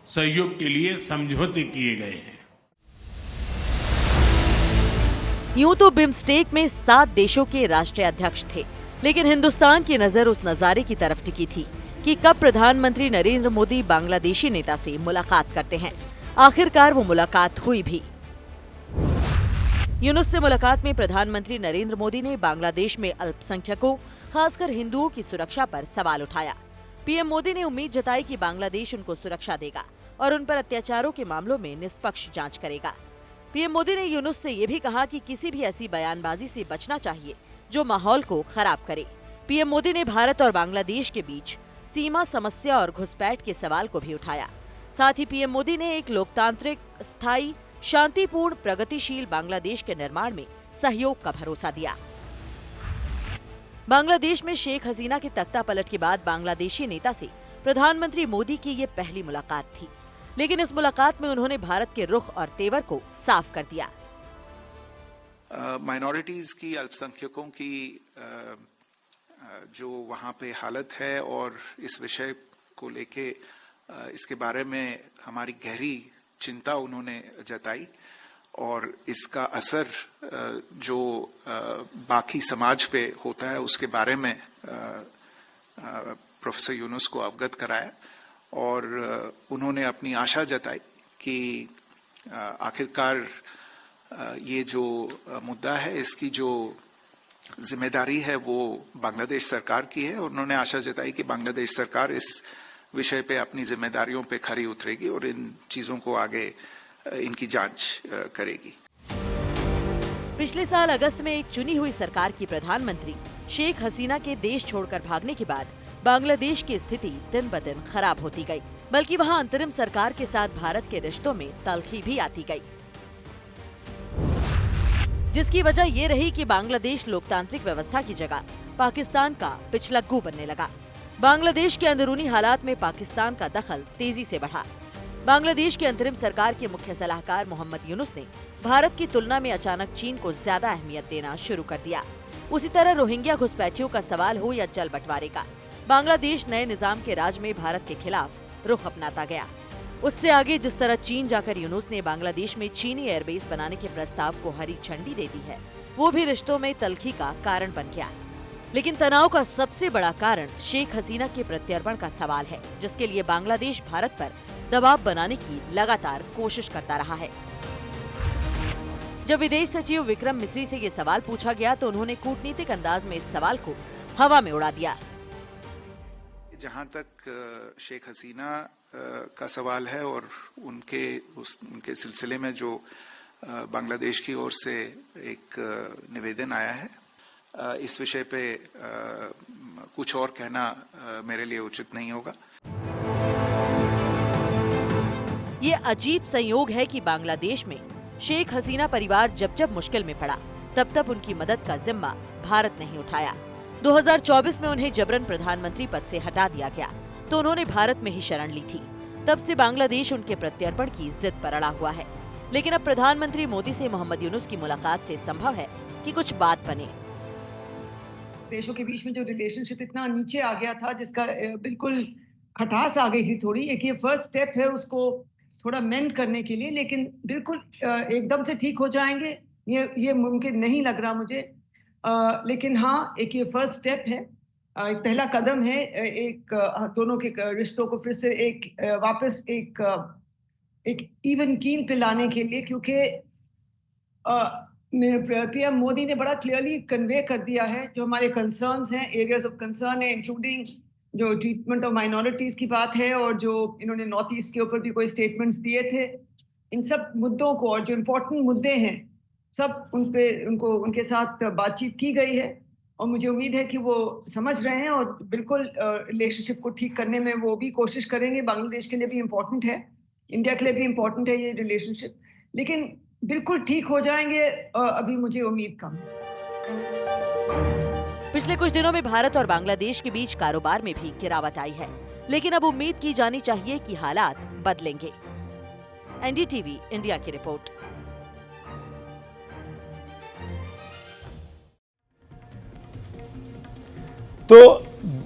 सहयोग के लिए समझौते किए गए हैं। यूं तो बिम्स्टेक में 7 देशों के राष्ट्रीय अध्यक्ष थे, लेकिन हिंदुस्तान की नजर उस नजारे की तरफ टिकी थी कि कब प्रधानमंत्री नरेंद्र मोदी बांग्लादेशी नेता से मुलाकात करते हैं। आखिरकार वो मुलाकात हुई भी। यूनुस से मुलाकात में प्रधानमंत्री नरेंद्र मोदी ने बांग्लादेश में अल्पसंख्यकों, खासकर हिंदुओं की सुरक्षा पर सवाल उठाया। पीएम मोदी ने उम्मीद जताई कि बांग्लादेश उनको सुरक्षा देगा और उन पर अत्याचारों के मामलों में निष्पक्ष जांच करेगा। पीएम मोदी ने यूनुस से ये भी कहा कि किसी भी ऐसी बयानबाजी से बचना चाहिए जो माहौल को खराब करे। पीएम मोदी ने भारत और बांग्लादेश के बीच सीमा समस्या और घुसपैठ के सवाल को भी उठाया। साथ ही पीएम मोदी ने एक लोकतांत्रिक, स्थायी, शांतिपूर्ण, प्रगतिशील बांग्लादेश के निर्माण में सहयोग का भरोसा दिया। बांग्लादेश में शेख हसीना के तख्ता पलट के बाद बांग्लादेशी नेता से प्रधानमंत्री मोदी की ये पहली मुलाकात थी, लेकिन इस मुलाकात में उन्होंने भारत के रुख और तेवर को साफ कर दिया। माइनॉरिटीज की, अल्पसंख्यकों की जो वहाँ पे हालत है और इस विषय को लेके इसके बारे में हमारी गहरी चिंता उन्होंने जताई और इसका असर जो बाकी समाज पे होता है उसके बारे में प्रोफेसर यूनुस को अवगत कराया और उन्होंने अपनी आशा जताई कि आखिरकार ये जो मुद्दा है इसकी जो जिम्मेदारी है वो बांग्लादेश सरकार की है और उन्होंने आशा जताई कि बांग्लादेश सरकार इस विषय पे अपनी जिम्मेदारियों पे खरी उतरेगी और इन चीजों को आगे इनकी जांच करेगी। पिछले साल अगस्त में एक चुनी हुई सरकार की प्रधानमंत्री शेख हसीना के देश छोड़कर भागने के बाद बांग्लादेश की स्थिति दिन ब दिन खराब होती गई, बल्कि वहां अंतरिम सरकार के साथ भारत के रिश्तों में तल्खी भी आती गई, जिसकी वजह ये रही कि बांग्लादेश लोकतांत्रिक व्यवस्था की जगह पाकिस्तान का पिछलग्गू बनने लगा। बांग्लादेश के अंदरूनी हालात में पाकिस्तान का दखल तेजी से बढ़ा। बांग्लादेश के अंतरिम सरकार के मुख्य सलाहकार मोहम्मद यूनुस ने भारत की तुलना में अचानक चीन को ज्यादा अहमियत देना शुरू कर दिया। उसी तरह रोहिंग्या घुसपैठियों का सवाल हो या जल बंटवारे का, बांग्लादेश नए निजाम के राज में भारत के खिलाफ रुख अपनाता गया। उससे आगे जिस तरह चीन जाकर यूनुस ने बांग्लादेश में चीनी एयरबेस बनाने के प्रस्ताव को हरी झंडी दे दी है, वो भी रिश्तों में तल्खी का कारण बन गया। लेकिन तनाव का सबसे बड़ा कारण शेख हसीना के प्रत्यर्पण का सवाल है, जिसके लिए बांग्लादेश भारत पर दबाव बनाने की लगातार कोशिश करता रहा है। जब विदेश सचिव विक्रम मिस्री से ये सवाल पूछा गया तो उन्होंने कूटनीतिक अंदाज में इस सवाल को हवा में उड़ा दिया। जहां तक शेख हसीना का सवाल है और उनके सिलसिले में जो बांग्लादेश की ओर से एक निवेदन आया है, इस विषय पे कुछ और कहना मेरे लिए उचित नहीं होगा। ये अजीब संयोग है कि बांग्लादेश में शेख हसीना परिवार जब जब मुश्किल में पड़ा तब तब उनकी मदद का जिम्मा भारत नहीं उठाया। 2024 में उन्हें जबरन प्रधानमंत्री पद से हटा दिया गया तो उन्होंने भारत में ही शरण ली थी। तब से बांग्लादेश उनके प्रत्यर्पण की जिद पर अड़ा हुआ है। लेकिन अब प्रधानमंत्री मोदी से मोहम्मद यूनुस की मुलाकात से संभव है कि कुछ बात बने। देशों के बीच में जो रिलेशनशिप इतना नीचे आ गया था, जिसका बिल्कुल खटास आ गई थी थोड़ी, एक ये फर्स्ट स्टेप है उसको थोड़ा मेंड करने के लिए, लेकिन बिल्कुल एकदम से ठीक हो जाएंगे ये मुमकिन नहीं लग रहा मुझे। लेकिन हाँ, एक ये फर्स्ट स्टेप है, एक पहला कदम है, एक दोनों के रिश्तों को फिर से वापस एक इवन कील पे लाने के लिए, क्योंकि पीएम मोदी ने बड़ा क्लियरली कन्वे कर दिया है जो हमारे कंसर्न्स हैं, एरियाज ऑफ कंसर्न है, इंक्लूडिंग जो ट्रीटमेंट ऑफ माइनॉरिटीज की बात है और जो इन्होंने नॉर्थ ईस्ट के ऊपर भी कोई स्टेटमेंट्स दिए थे, इन सब मुद्दों को और जो इम्पोर्टेंट मुद्दे हैं सब उनके साथ बातचीत की गई है और मुझे उम्मीद है कि वो समझ रहे हैं और बिल्कुल रिलेशनशिप को ठीक करने में वो भी कोशिश करेंगे। बांग्लादेश के लिए भी इम्पोर्टेंट है, इंडिया के लिए भी इम्पोर्टेंट है ये रिलेशनशिप, लेकिन बिल्कुल ठीक हो जाएंगे, अभी मुझे उम्मीद कम है। पिछले कुछ दिनों में भारत और बांग्लादेश के बीच कारोबार में भी गिरावट आई है, लेकिन अब उम्मीद की जानी चाहिए कि हालात बदलेंगे। एनडीटीवी इंडिया की रिपोर्ट। तो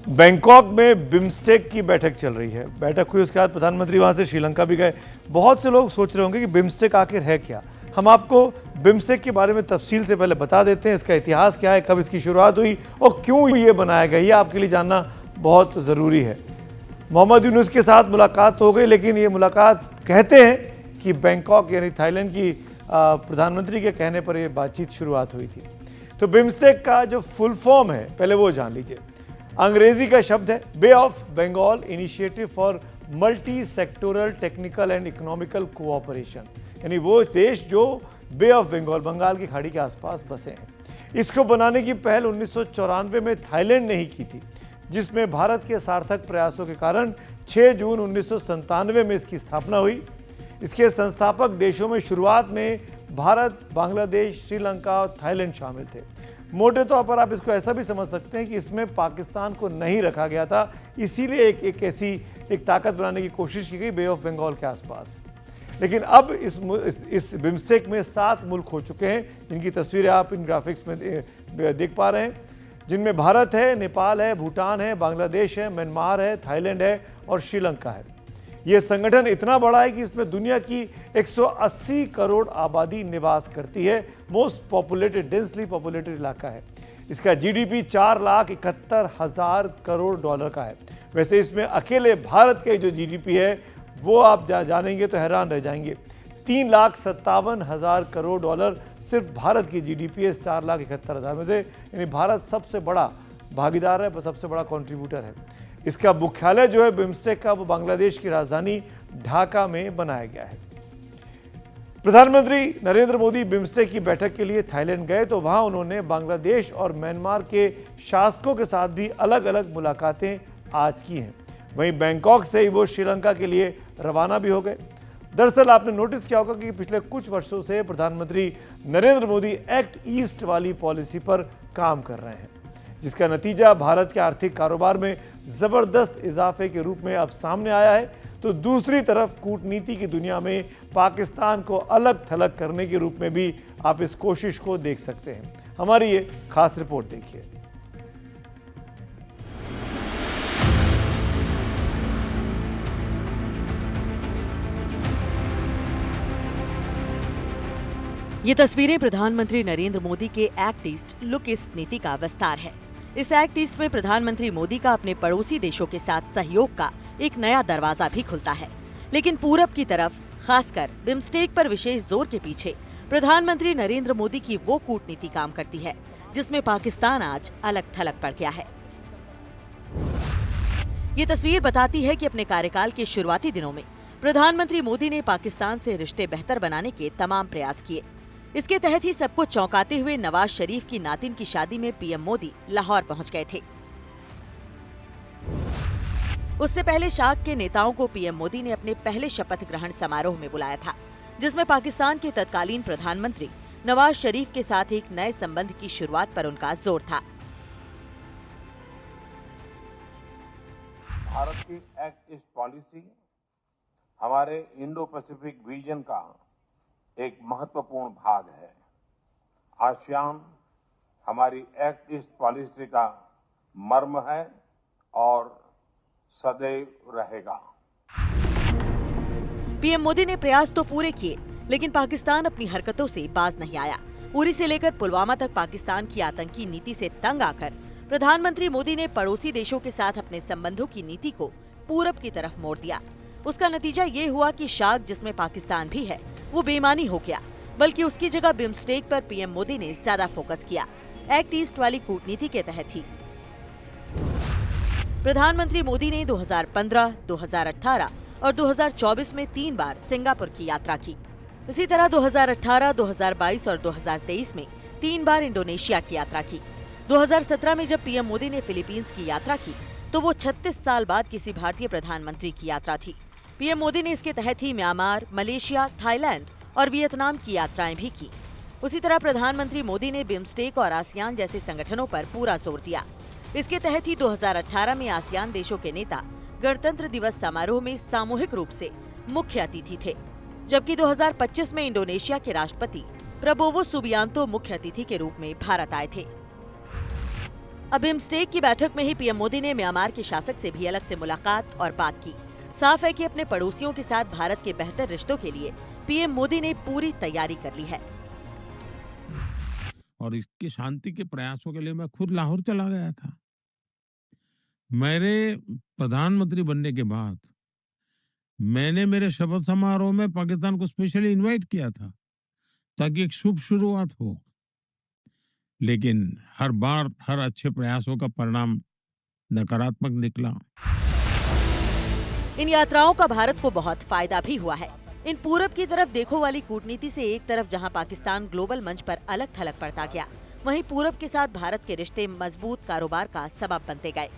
बैंकॉक में बिम्स्टेक की बैठक चल रही है। बैठक हुई, उसके बाद प्रधानमंत्री वहां से श्रीलंका भी गए। बहुत से लोग सोच रहे होंगे कि बिम्स्टेक आखिर है क्या। हम आपको बिम्स्टेक के बारे में तफसील से पहले बता देते हैं, इसका इतिहास क्या है, कब इसकी शुरुआत हुई और क्यों ये बनाया गया, ये आपके लिए जानना बहुत ज़रूरी है। मोहम्मद यूनुस के साथ मुलाकात हो गई, लेकिन ये मुलाकात कहते हैं कि बैंकॉक यानी थाईलैंड की प्रधानमंत्री के कहने पर यह बातचीत शुरुआत हुई थी। तो बिम्स्टेक का जो फुल फॉर्म है पहले वो जान लीजिए। अंग्रेजी का शब्द है bay of Bengal initiative for multi sectoral technical and economical cooperation, यानी वो देश जो बे ऑफ बंगाल, बंगाल की खाड़ी के आसपास बसे हैं। इसको बनाने की पहल 1994 में थाईलैंड ने ही की थी, जिसमें भारत के सार्थक प्रयासों के कारण 6 जून 1997 में इसकी स्थापना हुई। इसके संस्थापक देशों में शुरुआत में भारत, बांग्लादेश, श्रीलंका और थाईलैंड शामिल थे। मोटे तौर पर आप इसको ऐसा भी समझ सकते हैं कि इसमें पाकिस्तान को नहीं रखा गया था, इसीलिए एक ताकत बनाने की कोशिश की गई बे ऑफ बंगाल के आसपास। लेकिन अब इस बिम्स्टेक में 7 मुल्क हो चुके हैं, जिनकी तस्वीरें आप इन ग्राफिक्स में देख पा रहे हैं, जिनमें भारत है, नेपाल है, भूटान है, बांग्लादेश है, म्यांमार है, थाईलैंड है और श्रीलंका है। ये संगठन इतना बड़ा है कि इसमें दुनिया की 180 करोड़ आबादी निवास करती है। मोस्ट पॉपुलेटेड, डेंसली पॉपुलेटेड इलाका है। इसका जीडीपी 4,71,000 करोड़ डॉलर का है। वैसे इसमें अकेले भारत के जो जीडीपी है वो आप जानेंगे तो हैरान रह जाएंगे। 3,57,000 करोड़ डॉलर सिर्फ भारत की जीडीपी है इस 4,71,000 में से, यानी भारत सबसे बड़ा भागीदार है, सबसे बड़ा कंट्रीब्यूटर है। इसका मुख्यालय जो है बिम्स्टेक का, वो बांग्लादेश की राजधानी ढाका में बनाया गया है। प्रधानमंत्री नरेंद्र मोदी बिम्स्टेक की बैठक के लिए थाईलैंड गए तो वहां उन्होंने बांग्लादेश और म्यांमार के शासकों के साथ भी अलग अलग मुलाकातें आज की हैं। वहीं बैंकॉक से ही वो श्रीलंका के लिए रवाना भी हो गए। दरअसल आपने नोटिस किया होगा कि पिछले कुछ वर्षों से प्रधानमंत्री नरेंद्र मोदी एक्ट ईस्ट वाली पॉलिसी पर काम कर रहे हैं, जिसका नतीजा भारत के आर्थिक कारोबार में जबरदस्त इजाफे के रूप में अब सामने आया है। तो दूसरी तरफ कूटनीति की दुनिया में पाकिस्तान को अलग थलग करने के रूप में भी आप इस कोशिश को देख सकते हैं। हमारी ये खास रिपोर्ट देखिए। ये तस्वीरें प्रधानमंत्री नरेंद्र मोदी के एक्ट ईस्ट लुक ईस्ट नीति का विस्तार है। इस एक्ट ईस्ट में प्रधानमंत्री मोदी का अपने पड़ोसी देशों के साथ सहयोग का एक नया दरवाजा भी खुलता है। लेकिन पूरब की तरफ, खासकर बिम्स्टेक पर विशेष जोर के पीछे प्रधानमंत्री नरेंद्र मोदी की वो कूटनीति काम करती है जिसमें पाकिस्तान आज अलग थलग पड़ गया है। ये तस्वीर बताती है कि अपने कार्यकाल के शुरुआती दिनों में प्रधानमंत्री मोदी ने पाकिस्तान से रिश्ते बेहतर बनाने के तमाम प्रयास किए। इसके तहत ही सबको चौंकाते हुए नवाज शरीफ की नातिन की शादी में पीएम मोदी लाहौर पहुंच गए थे। उससे पहले सार्क के नेताओं को पीएम मोदी ने अपने पहले शपथ ग्रहण समारोह में बुलाया था, जिसमें पाकिस्तान के तत्कालीन प्रधानमंत्री नवाज शरीफ के साथ एक नए संबंध की शुरुआत पर उनका जोर था। भारत की एक्ट ईस्ट पॉलिसी हमारे इंडो पैसिफिक रीजन का एक महत्वपूर्ण भाग है। आसियान हमारी एक्ट ईस्ट पॉलिसी का मर्म है और सदैव रहेगा। पीएम मोदी ने प्रयास तो पूरे किए, लेकिन पाकिस्तान अपनी हरकतों से बाज नहीं आया। उरी से लेकर पुलवामा तक पाकिस्तान की आतंकी नीति से तंग आकर प्रधानमंत्री मोदी ने पड़ोसी देशों के साथ अपने संबंधों की नीति को पूरब की तरफ मोड़ दिया। उसका नतीजा ये हुआ कि सार्क, जिसमें पाकिस्तान भी है, वो बेईमानी हो गया। बल्कि उसकी जगह बिम्स्टेक पर पीएम मोदी ने ज्यादा फोकस किया, एक्ट ईस्ट वाली कूटनीति के तहत ही। प्रधानमंत्री मोदी ने 2015, 2018 और 2024 में 3 बार सिंगापुर की यात्रा की। इसी तरह 2018, 2022 और 2023 में 3 बार इंडोनेशिया की यात्रा की। 2017 में जब पीएम मोदी ने फिलीपींस की यात्रा की तो वो 36 साल बाद किसी भारतीय प्रधानमंत्री की यात्रा थी। पीएम मोदी ने इसके तहत ही म्यांमार, मलेशिया, थाईलैंड और वियतनाम की यात्राएं भी की। उसी तरह प्रधानमंत्री मोदी ने बिम्स्टेक और आसियान जैसे संगठनों पर पूरा जोर दिया। इसके तहत ही 2018 में आसियान देशों के नेता गणतंत्र दिवस समारोह में सामूहिक रूप से मुख्य अतिथि थे, जबकि 2025 में इंडोनेशिया के राष्ट्रपति प्रबोवो सुबियांतो मुख्य अतिथि के रूप में भारत आए थे। अब बिम्स्टेक की बैठक में ही पीएम मोदी ने म्यांमार के शासक से भी अलग से मुलाकात और बात की। साफ है कि अपने पड़ोसियों के साथ भारत के बेहतर रिश्तों के लिए पीएम मोदी ने पूरी तैयारी कर ली है। और इसकी शांति के प्रयासों के लिए मैं खुद लाहौर चला गया था। मेरे प्रधानमंत्री बनने के बाद मैंने मेरे शपथ समारोह में पाकिस्तान को स्पेशली इनवाइट किया था ताकि एक शुभ शुरुआत हो, लेकिन हर बार हर अच्छे प्रयासों का परिणाम नकारात्मक निकला। इन यात्राओं का भारत को बहुत फायदा भी हुआ है। इन पूरब की तरफ देखो वाली कूटनीति से एक तरफ जहां पाकिस्तान ग्लोबल मंच पर अलग थलग पड़ता गया, वहीं पूरब के साथ भारत के रिश्ते मजबूत कारोबार का सबब बनते गए।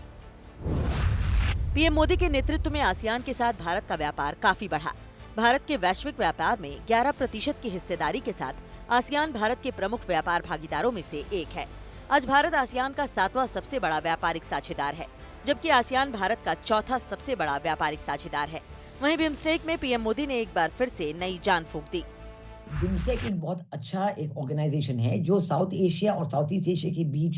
पीएम मोदी के नेतृत्व में आसियान के साथ भारत का व्यापार काफी बढ़ा। भारत के वैश्विक व्यापार में 11% की हिस्सेदारी के साथ आसियान भारत के प्रमुख व्यापार भागीदारों में से एक है। आज भारत आसियान का 7वां सबसे बड़ा व्यापारिक साझेदार है, जबकि आसियान भारत का 4था सबसे बड़ा व्यापारिक साझेदार है। वहीं बिम्स्टेक में पीएम मोदी ने एक बार फिर से नई जान फूंक दी। बिम्स्टेक एक बहुत अच्छा एक ऑर्गेनाइजेशन है जो साउथ एशिया और साउथ ईस्ट एशिया के बीच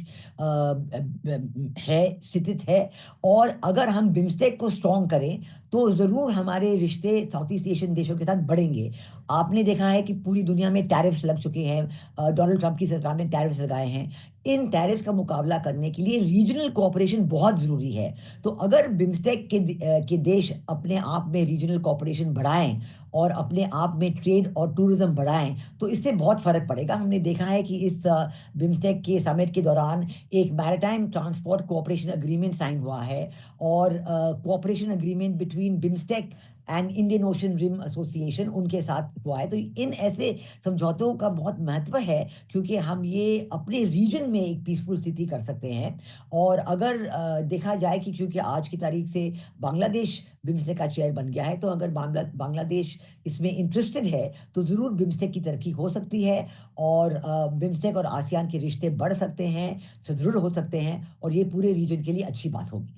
स्थित है, और अगर हम बिम्स्टेक को स्ट्रॉन्ग करें तो ज़रूर हमारे रिश्ते साउथ ईस्ट एशियन देशों के साथ बढ़ेंगे। आपने देखा है कि पूरी दुनिया में टैरिफ्स लग चुके हैं, डोनाल्ड ट्रंप की सरकार ने टैरिफ्स लगाए हैं। इन टैरिफ्स का मुकाबला करने के लिए रीजनल कोऑपरेशन बहुत ज़रूरी है। तो अगर बिम्स्टेक के देश अपने आप में रीजनल कोऑपरेशन बढ़ाएं और अपने आप में ट्रेड और टूरिज्म बढ़ाएं तो इससे बहुत फ़र्क पड़ेगा। हमने देखा है कि इस बिम्स्टेक के समिट के दौरान एक maritime transport cooperation agreement sign हुआ है, और cooperation agreement between BIMSTEC and Indian Ocean Rim Association उनके साथ हुआ है। तो इन ऐसे समझौतों का बहुत महत्व है, क्योंकि हम ये अपने रीजन में एक पीसफुल स्थिति कर सकते हैं। और अगर देखा जाए कि क्योंकि आज की तारीख से बांग्लादेश बिम्स्टेक का चेयर बन गया है, तो अगर बांग्लादेश इसमें इंटरेस्टेड है तो ज़रूर बिम्स्टेक की तरक्की हो सकती है, और बिम्स्टेक और आसियान के रिश्ते बढ़ सकते हैं, सुदृढ़ हो सकते हैं, और ये पूरे रीजन के लिए अच्छी बात होगी।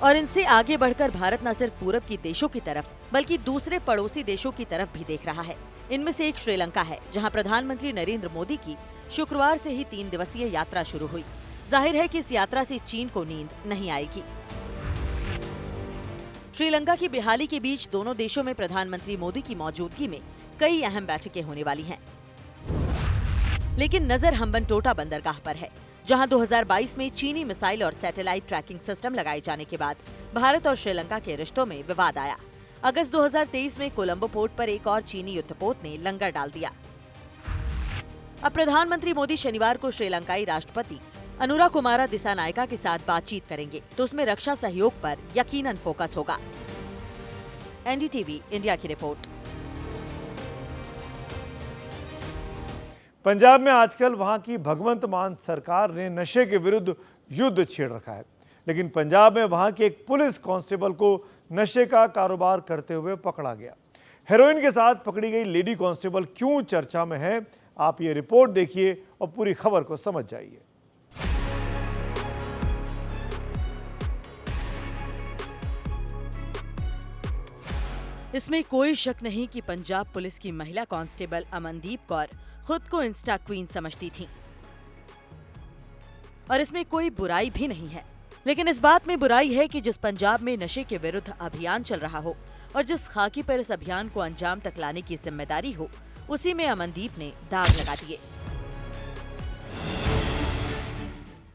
और इनसे आगे बढ़कर भारत न सिर्फ पूरब की देशों की तरफ बल्कि दूसरे पड़ोसी देशों की तरफ भी देख रहा है। इनमें से एक श्रीलंका है, जहां प्रधानमंत्री नरेंद्र मोदी की शुक्रवार से ही 3 दिवसीय यात्रा शुरू हुई। जाहिर है कि इस यात्रा से चीन को नींद नहीं आएगी। श्रीलंका की बेहाली के बीच दोनों देशों में प्रधानमंत्री मोदी की मौजूदगी में कई अहम बैठकें होने वाली हैं। लेकिन नजर हम्बनटोटा बंदरगाह पर है, जहां 2022 में चीनी मिसाइल और सैटेलाइट ट्रैकिंग सिस्टम लगाए जाने के बाद भारत और श्रीलंका के रिश्तों में विवाद आया। अगस्त 2023 में कोलंबो पोर्ट पर एक और चीनी युद्धपोत ने लंगर डाल दिया। अब प्रधानमंत्री मोदी शनिवार को श्रीलंकाई राष्ट्रपति अनुराकुमारा दिसानायका के साथ बातचीत करेंगे, तो उसमें रक्षा सहयोग पर यकीनन फोकस होगा। एनडीटीवी इंडिया की रिपोर्ट। पंजाब में आजकल वहां की भगवंत मान सरकार ने नशे के विरुद्ध युद्ध छेड़ रखा है, लेकिन पंजाब में वहां के एक पुलिस कांस्टेबल को नशे का कारोबार करते हुए पकड़ा गया। हेरोइन के साथ पकड़ी गई लेडी कांस्टेबल क्यों चर्चा में है, आप ये रिपोर्ट देखिए और पूरी खबर को समझ जाइए। इसमें कोई शक नहीं कि पंजाब पुलिस की महिला कांस्टेबल अमनदीप कौर खुद को इंस्टा क्वीन समझती थीं। और इसमें कोई बुराई भी नहीं है, लेकिन इस बात में बुराई है कि जिस पंजाब में नशे के विरुद्ध अभियान चल रहा हो और जिस खाकी पर इस अभियान को अंजाम तक लाने की जिम्मेदारी हो, उसी में अमनदीप ने दाग लगा दिए।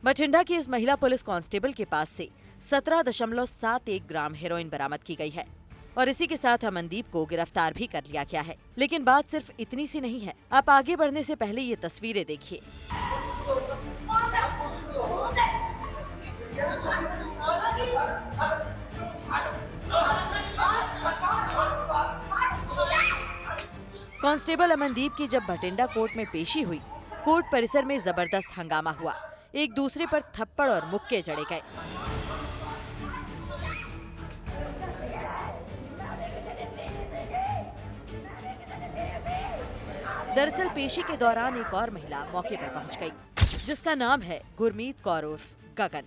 बठिंडा की इस महिला पुलिस कांस्टेबल के पास से 17.71 ग्राम हेरोइन बरामद की गई है। और इसी के साथ अमनदीप को गिरफ्तार भी कर लिया गया है। लेकिन बात सिर्फ इतनी सी नहीं है। आप आगे बढ़ने से पहले ये तस्वीरें देखिए। कांस्टेबल अमनदीप की जब भटिंडा कोर्ट में पेशी हुई, कोर्ट परिसर में जबरदस्त हंगामा हुआ। एक दूसरे पर थप्पड़ और मुक्के जड़े गए। दरअसल पेशी के दौरान एक और महिला मौके पर पहुंच गई, जिसका नाम है गुरमीत कौर उर्फ गगन।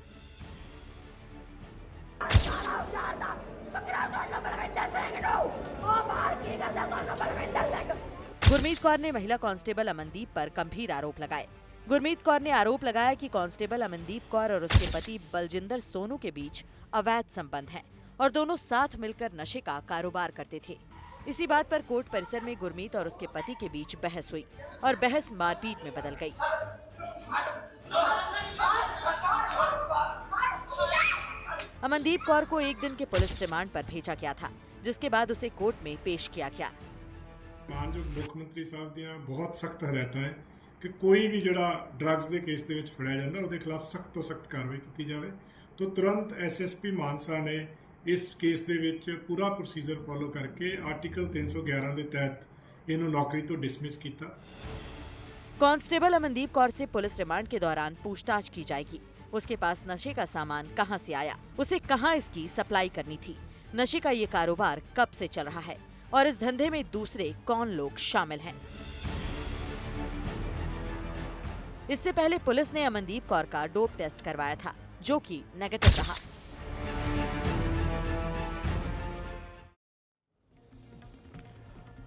गुरमीत कौर ने महिला कांस्टेबल अमनदीप पर गंभीर आरोप लगाए। गुरमीत कौर ने आरोप लगाया कि कांस्टेबल अमनदीप कौर और उसके पति बलजिंदर सोनू के बीच अवैध संबंध हैं और दोनों साथ मिलकर नशे का कारोबार करते थे। इसी बात पर कोर्ट परिसर में गुरमीत और उसके पति के बीच बहस हुई और बहस मारपीट में बदल गई। अमनदीप कौर को एक दिन के पुलिस रिमांड पर भेजा गया था, जिसके बाद उसे कोर्ट में पेश किया गया। मानयोग मुख्यमंत्री साहब ਦੀਆਂ बहुत सख्त हदायतां है कि कोई भी ਜਿਹੜਾ ड्रग्स ਦੇ ਕੇਸ ਦੇ ਵਿੱਚ ਫੜਿਆ ਜਾਂਦਾ ਉਹਦੇ ਖਿਲਾਫ ਸਖਤ ਤੋਂ ਸਖਤ ਕਾਰਵਾਈ ਕੀਤੀ ਜਾਵੇ। तो तुरंत एसएसपी मानसा ने इस केस ਦੇ ਵਿੱਚ पूरा प्रोसीजर फॉलो करके आर्टिकल 311 ਦੇ तहत ਇਹਨੂੰ नौकरी तो डिसमिस ਕੀਤਾ। कांस्टेबल अमनदीप कौर से पुलिस रिमांड के दौरान पूछताछ की जाएगी। उसके पास नशे का सामान कहां से आया, उसे कहां इसकी सप्लाई करनी थी, नशे का ये कारोबार कब से चल रहा है और इस धंधे में दूसरे कौन लोग शामिल हैं। इससे पहले पुलिस ने अमनदीप कौर का डोप टेस्ट करवाया था, जो कि नेगेटिव रहा।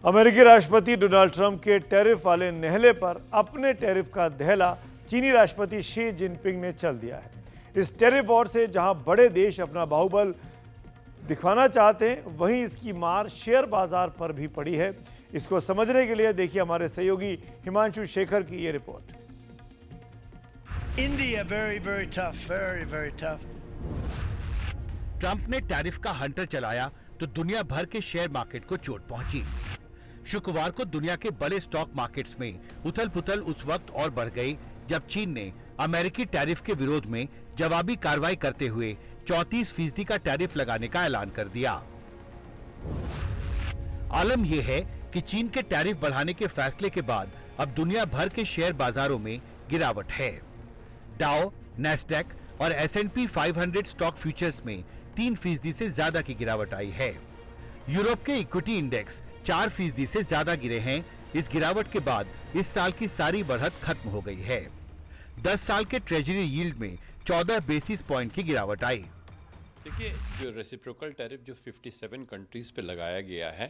अमेरिकी राष्ट्रपति डोनाल्ड ट्रंप के टैरिफ वाले नहले पर अपने टैरिफ का दहला चीनी राष्ट्रपति शी जिनपिंग ने चल दिया है। इस टैरिफ वॉर से जहां बड़े देश अपना बाहुबल दिखाना चाहते हैं, वहीं इसकी मार शेयर बाजार पर भी पड़ी है। इसको समझने के लिए देखिए हमारे सहयोगी हिमांशु शेखर की ये report. India very very tough, very very tough. Trump ने टैरिफ का हंटर चलाया तो दुनिया भर के शेयर मार्केट को चोट पहुंची। शुक्रवार को दुनिया के बड़े स्टॉक मार्केट्स में उथल-पुथल उस वक्त और बढ़ गई जब चीन ने अमेरिकी टैरिफ के विरोध में जवाबी कार्रवाई करते हुए 34% का टैरिफ लगाने का ऐलान कर दिया। आलम यह है कि चीन के टैरिफ बढ़ाने के फैसले के बाद अब दुनिया भर के शेयर बाजारों में गिरावट है। डाउ, नैस्डैक और S&P 500 स्टॉक फ्यूचर्स में 3% से ज्यादा की गिरावट आई है। यूरोप के इक्विटी इंडेक्स 4% से ज्यादा गिरे हैं। इस गिरावट के बाद इस साल की सारी बढ़त खत्म हो गई है। 10 साल के ट्रेजरी यील्ड में 14 बेसिस पॉइंट की गिरावट आई। देखिए, जो रेसिप्रोकल टैरिफ जो 57 कंट्रीज पे लगाया गया है,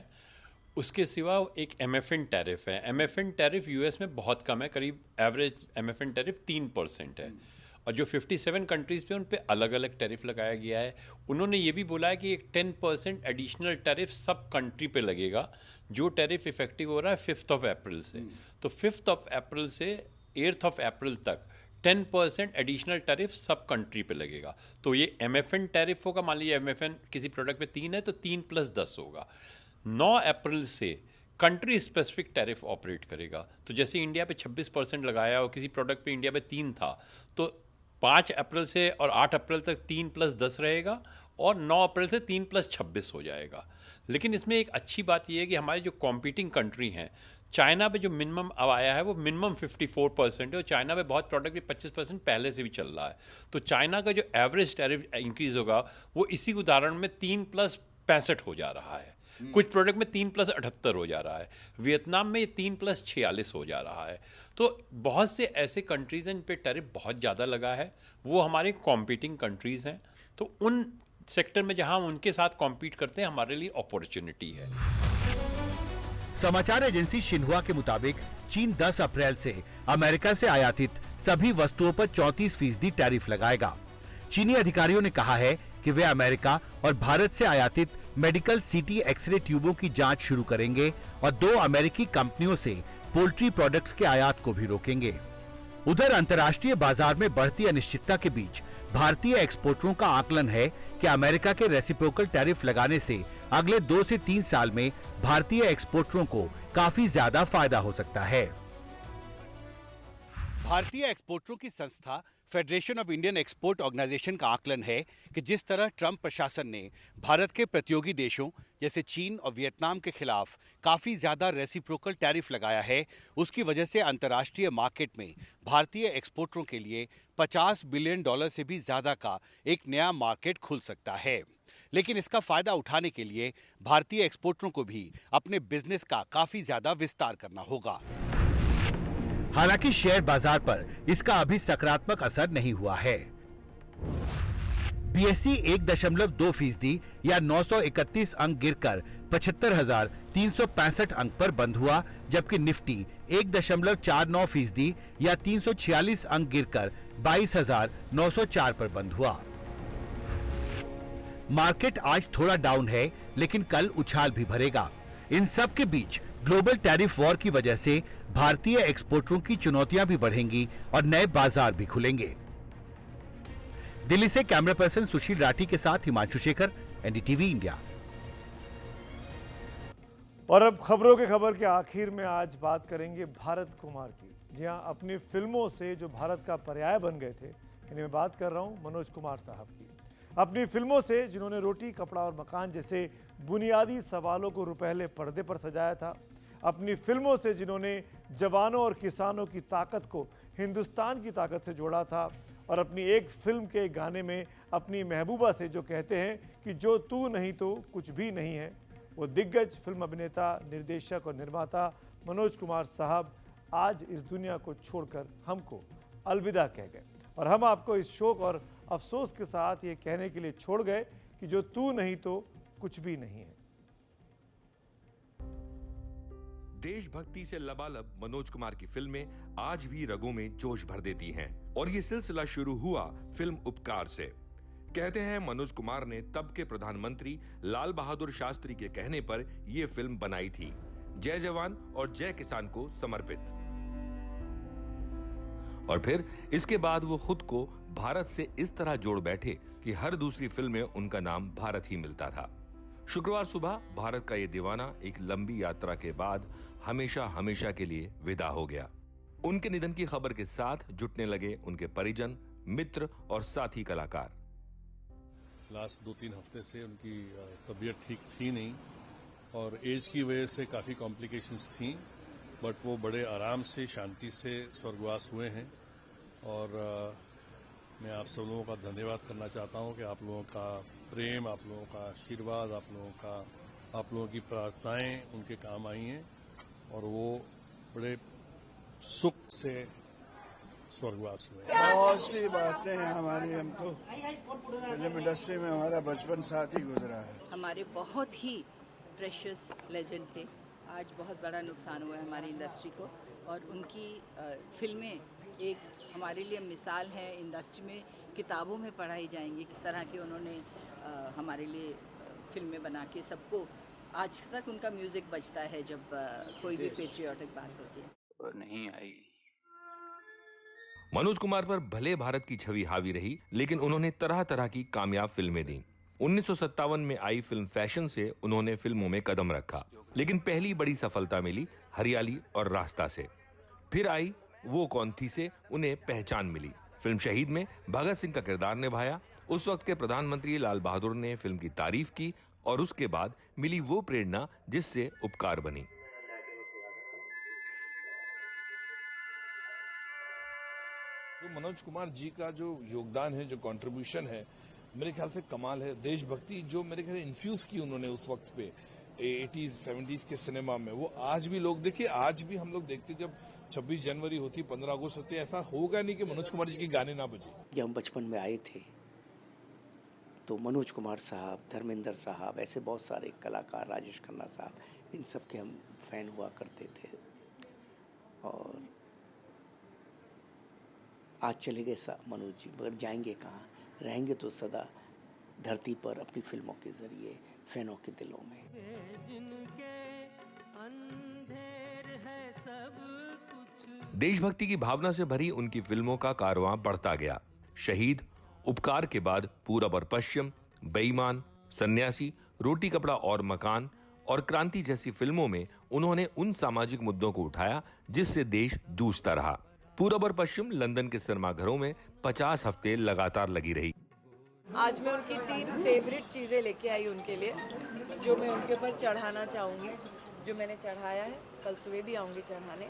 उसके सिवा एक MFN टैरिफ है। MFN टैरिफ यूएस में बहुत कम है, करीब एवरेज MFN टैरिफ 3% है। और जो 57 कंट्रीज पे उन पे अलग अलग टैरिफ लगाया गया है। उन्होंने ये भी बोला है कि एक 10% एडिशनल टैरिफ सब कंट्री पे लगेगा, जो टैरिफ इफेक्टिव हो रहा है 5 अप्रैल से। तो 5 अप्रैल से 8 अप्रैल तक 10% एडिशनल टैरिफ सब कंट्री पे लगेगा। तो ये MFN टैरिफ होगा। मान लीजिए MFN किसी प्रोडक्ट पे 3 है तो 3 + 10 होगा। 9 अप्रैल से कंट्री स्पेसिफिक टैरिफ ऑपरेट करेगा। तो जैसे इंडिया पे 26% लगाया और किसी प्रोडक्ट पे इंडिया पे 3 था, तो 5 अप्रैल से और 8 अप्रैल तक 3 + 10 रहेगा और 9 अप्रैल से 3 + 26 हो जाएगा। लेकिन इसमें एक अच्छी बात यह है कि हमारी जो कॉम्पिटिंग कंट्री हैं, चाइना पे जो मिनिमम अब आया है वो मिनिमम 54% है और चाइना पे बहुत प्रोडक्ट भी 25% पहले से भी चल रहा है। तो चाइना का जो एवरेज टैरिफ इंक्रीज होगा वो इसी उदाहरण में 3 + 65 हो जा रहा है। कुछ प्रोडक्ट में 3 + 78 हो जा रहा है। वियतनाम में ये 3 + 46 हो जा रहा है। तो बहुत से ऐसे कंट्रीज हैं जिन पे टैरिफ बहुत ज़्यादा लगा है, वो हमारे कॉम्पिटिंग कंट्रीज हैं। तो उन सेक्टर में जहां हम उनके साथ कॉम्पीट करते हैं, हमारे लिए अपॉर्चुनिटी है। समाचार एजेंसी शिन्हुआ के मुताबिक चीन 10 अप्रैल से अमेरिका से आयातित सभी वस्तुओं पर 34% टैरिफ लगाएगा। चीनी अधिकारियों ने कहा है कि वे अमेरिका और भारत से आयातित मेडिकल CT एक्सरे ट्यूबों की जांच शुरू करेंगे और 2 अमेरिकी कंपनियों से पोल्ट्री प्रोडक्ट्स के आयात को भी रोकेंगे। उधर अंतर्राष्ट्रीय बाजार में बढ़ती अनिश्चितता के बीच भारतीय एक्सपोर्टरों का आकलन है कि अमेरिका के रेसिप्रोकल टैरिफ लगाने से अगले 2 से 3 साल में भारतीय एक्सपोर्टरों को काफी ज्यादा फायदा हो सकता है। भारतीय एक्सपोर्टरों की संस्था Federation of Indian Export Organisation का आकलन है कि जिस तरह ट्रंप प्रशासन ने भारत के प्रतियोगी देशों जैसे चीन और वियतनाम के खिलाफ काफी ज्यादा रेसिप्रोकल टैरिफ लगाया है, उसकी वजह से अंतर्राष्ट्रीय मार्केट में भारतीय एक्सपोर्टरों के लिए $50 बिलियन से भी ज्यादा का एक नया मार्केट खुल सकता है। लेकिन इसका फायदा उठाने के लिए भारतीय एक्सपोर्टरों को भी अपने बिजनेस का काफी ज्यादा विस्तार करना होगा। हालांकि शेयर बाजार पर इसका अभी सकारात्मक असर नहीं हुआ है। बीएसई 1.2% या 931 अंक गिरकर 75,365 अंक पर बंद हुआ, जबकि निफ्टी 1.49% या 346 अंक गिरकर 22,904 पर बंद हुआ। मार्केट आज थोड़ा डाउन है, लेकिन कल उछाल भी भरेगा। इन सब के बीच ग्लोबल टैरिफ वॉर की वजह से भारतीय एक्सपोर्टरों की चुनौतियां भी बढ़ेंगी और नए बाजार भी खुलेंगे। दिल्ली से कैमरा पर्सन सुशील राठी के साथ हिमांशु शेखर, एनडीटीवी इंडिया। और अब खबरों के खबर के आखिर में आज बात करेंगे भारत कुमार की। जी हां, अपनी फिल्मों से जो भारत का पर्याय बन गए थे, इन्हें मैं बात कर रहा हूं मनोज कुमार साहब की। अपनी फिल्मों से जिन्होंने रोटी, कपड़ा और मकान जैसे बुनियादी सवालों को रुपहले पर्दे पर सजाया था, अपनी फिल्मों से जिन्होंने जवानों और किसानों की ताकत को हिंदुस्तान की ताकत से जोड़ा था, और अपनी एक फिल्म के गाने में अपनी महबूबा से जो कहते हैं कि जो तू नहीं तो कुछ भी नहीं है, वो दिग्गज फिल्म अभिनेता, निर्देशक और निर्माता मनोज कुमार साहब आज इस दुनिया को छोड़कर हमको अलविदा कह गए। और हम आपको इस शोक और अफसोस के साथ ये कहने के लिए छोड़ गए कि जो तू नहीं तो कुछ भी नहीं है। देशभक्ति से लबालब मनोज कुमार की फिल्में आज भी रगों में जोश भर देती हैं, और ये सिलसिला शुरू हुआ फिल्म उपकार से। कहते हैं मनोज कुमार ने तब के प्रधानमंत्री लाल बहादुर शास्त्री के कहने पर यह फिल्म बनाई थी, जय जवान और जय किसान को समर्पित। और फिर इसके बाद वो खुद को भारत से इस तरह जोड़ बैठे कि हर दूसरी फिल्म में उनका नाम भारत ही मिलता था। शुक्रवार सुबह भारत का ये दीवाना एक लंबी यात्रा के बाद हमेशा हमेशा के लिए विदा हो गया। उनके निधन की खबर के साथ जुटने लगे उनके परिजन, मित्र और साथी कलाकार। लास्ट 2-3 हफ्ते से उनकी तबीयत ठीक थी नहीं, और एज की वजह से काफ़ी कॉम्प्लिकेशंस थी, बट वो बड़े आराम से, शांति से स्वर्गवास हुए हैं। और मैं आप सब लोगों का धन्यवाद करना चाहता हूं कि आप लोगों का प्रेम, आप लोगों का आशीर्वाद, आप लोगों की प्रार्थनाएं उनके काम आई हैं, और वो बड़े सुख से स्वर्गवास हुए। बहुत सी बातें हैं हमारी, हम तो फिल्म इंडस्ट्री में हमारा बचपन साथ ही गुजरा है। हमारे बहुत ही प्रेशियस लेजेंड थे। आज बहुत बड़ा नुकसान हुआ है हमारी इंडस्ट्री को, और उनकी फिल्में एक हमारे लिए मिसाल है। इंडस्ट्री में किताबों में पढ़ाई जाएंगी किस तरह की उन्होंने हमारे लिए फिल्में बना के सबको, आज तक उनका म्यूजिक बजता है जब कोई भी पेट्रियाटिक बात होती है। नहीं आई। मनोज कुमार पर भले भारत की छवि हावी रही, लेकिन उन्होंने तरह तरह की कामयाब फिल्में दी। 1957 में आई फिल्म फैशन से उन्होंने फिल्मों में कदम रखा, लेकिन पहली बड़ी सफलता मिली हरियाली और रास्ता से। फिर आई वो कौन थी से उन्हें पहचान मिली। फिल्म शहीद में भगत सिंह का किरदार निभाया। उस वक्त के प्रधानमंत्री लाल बहादुर ने फिल्म की तारीफ की, और उसके बाद मिली वो प्रेरणा जिससे उपकार बनी। तो मनोज कुमार जी का जो योगदान है, जो कंट्रीब्यूशन है, मेरे ख्याल से कमाल है। देशभक्ति जो मेरे ख्याल से इन्फ्यूज की उन्होंने उस वक्त पे 80s 70s के सिनेमा में, वो आज भी लोग देखिए, आज भी हम लोग देखते, जब 26 जनवरी होती, 15 अगस्त होती, ऐसा होगा नहीं कि मनोज कुमार जी के गाने ना बजे। जब हम बचपन में आए थे तो मनोज कुमार साहब, धर्मेंद्र साहब, ऐसे बहुत सारे कलाकार, राजेश खन्ना साहब, इन सब के हम फैन हुआ करते थे। और आज चले गए मनोज जी, मगर जाएंगे कहाँ, रहेंगे तो सदा धरती पर अपनी फिल्मों के जरिए फैनों के दिलों में। देशभक्ति की भावना से भरी उनकी फिल्मों का कारवां बढ़ता गया। शहीद, उपकार के बाद पूरब और पश्चिम, बेईमान, सन्यासी, रोटी कपड़ा और मकान और क्रांति जैसी फिल्मों में उन्होंने उन सामाजिक मुद्दों को उठाया जिससे देश जूझता रहा। पूरब और पश्चिम लंदन के सिनेमाघरों में 50 हफ्ते लगातार लगी रही। आज मैं उनकी 3 फेवरेट चीज़ें लेके आई उनके लिए, जो मैं उनके ऊपर चढ़ाना चाहूँगी, जो मैंने चढ़ाया है, कल सुबह भी आऊँगी चढ़ाने।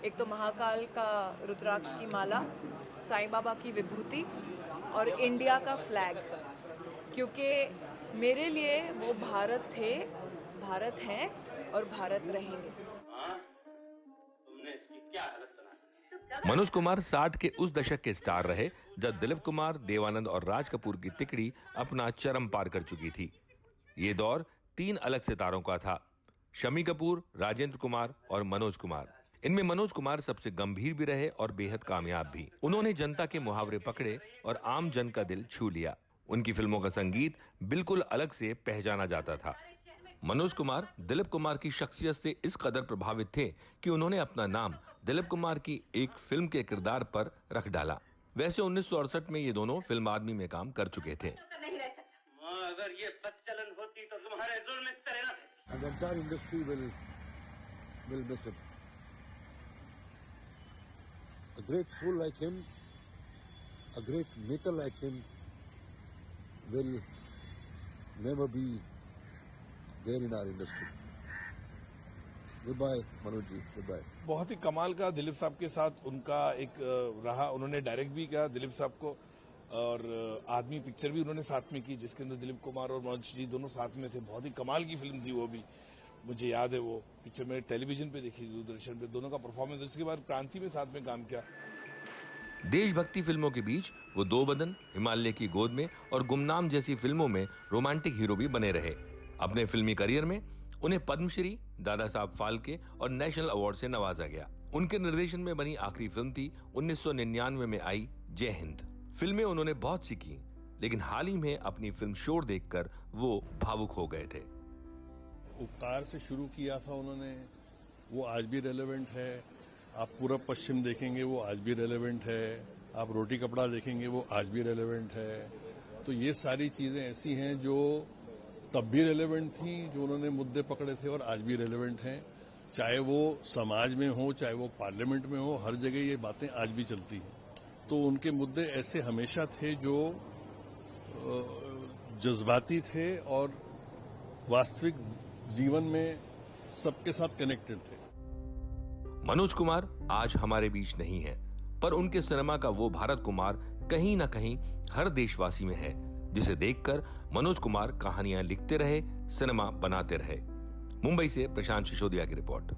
एक तो महाकाल का रुद्राक्ष की माला, साईं बाबा की विभूति और इंडिया का फ्लैग, क्योंकि मेरे लिए वो भारत थे, भारत हैं और भारत रहेंगे। मनोज कुमार 60 के उस दशक के स्टार रहे जब दिलीप कुमार, देवानंद और राज कपूर की तिकड़ी अपना चरम पार कर चुकी थी। ये दौर 3 अलग सितारों का था, शम्मी कपूर, राजेंद्र कुमार और मनोज कुमार। इनमें मनोज कुमार सबसे गंभीर भी रहे और बेहद कामयाब भी। उन्होंने जनता के मुहावरे पकड़े और आम जन का दिल छू लिया। उनकी फिल्मों का संगीत बिल्कुल अलग से पहचाना जाता था। मनोज कुमार दिलीप कुमार की शख्सियत से इस कदर प्रभावित थे कि उन्होंने अपना नाम दिलीप कुमार की एक फिल्म के किरदार पर रख डाला। वैसे 1968 में ये दोनों फिल्म आदमी में काम कर चुके थे। अगर ये प्रचलन होती तो तुम्हारे जुल्म इस तरह न And the entire industry will miss him. A great soul like him, a great maker like him will never be there in our industry. Goodbye, Manoj ji. Goodbye. बहुत ही कमाल का दिलीप साहब के साथ उनका एक रहा। उन्होंने डायरेक्ट भी किया दिलीप साहब को, और आदमी पिक्चर भी उन्होंने साथ में की, जिसके अंदर दिलीप कुमार और मनोज जी दोनों साथ में थे। बहुत ही कमाल की फिल्म थी वो भी, मुझे याद है। वो पिक्चर मैंने टेलीविजन पे देखी, दूरदर्शन पे, दोनों का परफॉर्मेंस। उसके बाद क्रांति में साथ में काम किया। देशभक्ति फिल्मों के बीच वो 2 बदन, हिमालय की गोद में और गुमनाम जैसी फिल्मों में रोमांटिक हीरो भी बने रहे। अपने फिल्मी करियर में उन्हें पद्मश्री, दादा साहब फाल्के और नेशनल अवार्ड से नवाजा गया। उनके निर्देशन में बनी आखिरी फिल्म थी 1999 में आई जय हिंद। फिल्में उन्होंने बहुत सी की, लेकिन हाल ही में अपनी फिल्म शोर देखकर वो भावुक हो गए थे। उपकार से शुरू किया था उन्होंने, वो आज भी रेलेवेंट है। आप पूरब पश्चिम देखेंगे, वो आज भी रेलेवेंट है। आप रोटी कपड़ा देखेंगे, वो आज भी रेलेवेंट है। तो ये सारी चीजें ऐसी हैं जो तब भी रेलेवेंट थी, जो उन्होंने मुद्दे पकड़े थे और आज भी रेलेवेंट हैं। चाहे वो समाज में हो, चाहे वो पार्लियामेंट में हो, हर जगह ये बातें आज भी चलती हैं। तो उनके मुद्दे ऐसे हमेशा थे जो जज्बाती थे और वास्तविक जीवन में सबके साथ कनेक्टेड थे। मनोज कुमार आज हमारे बीच नहीं है, पर उनके सिनेमा का वो भारत कुमार कहीं ना कहीं हर देशवासी में है, जिसे देखकर मनोज कुमार कहानियां लिखते रहे, सिनेमा बनाते रहे। मुंबई से प्रशांत सिसोदिया की रिपोर्ट।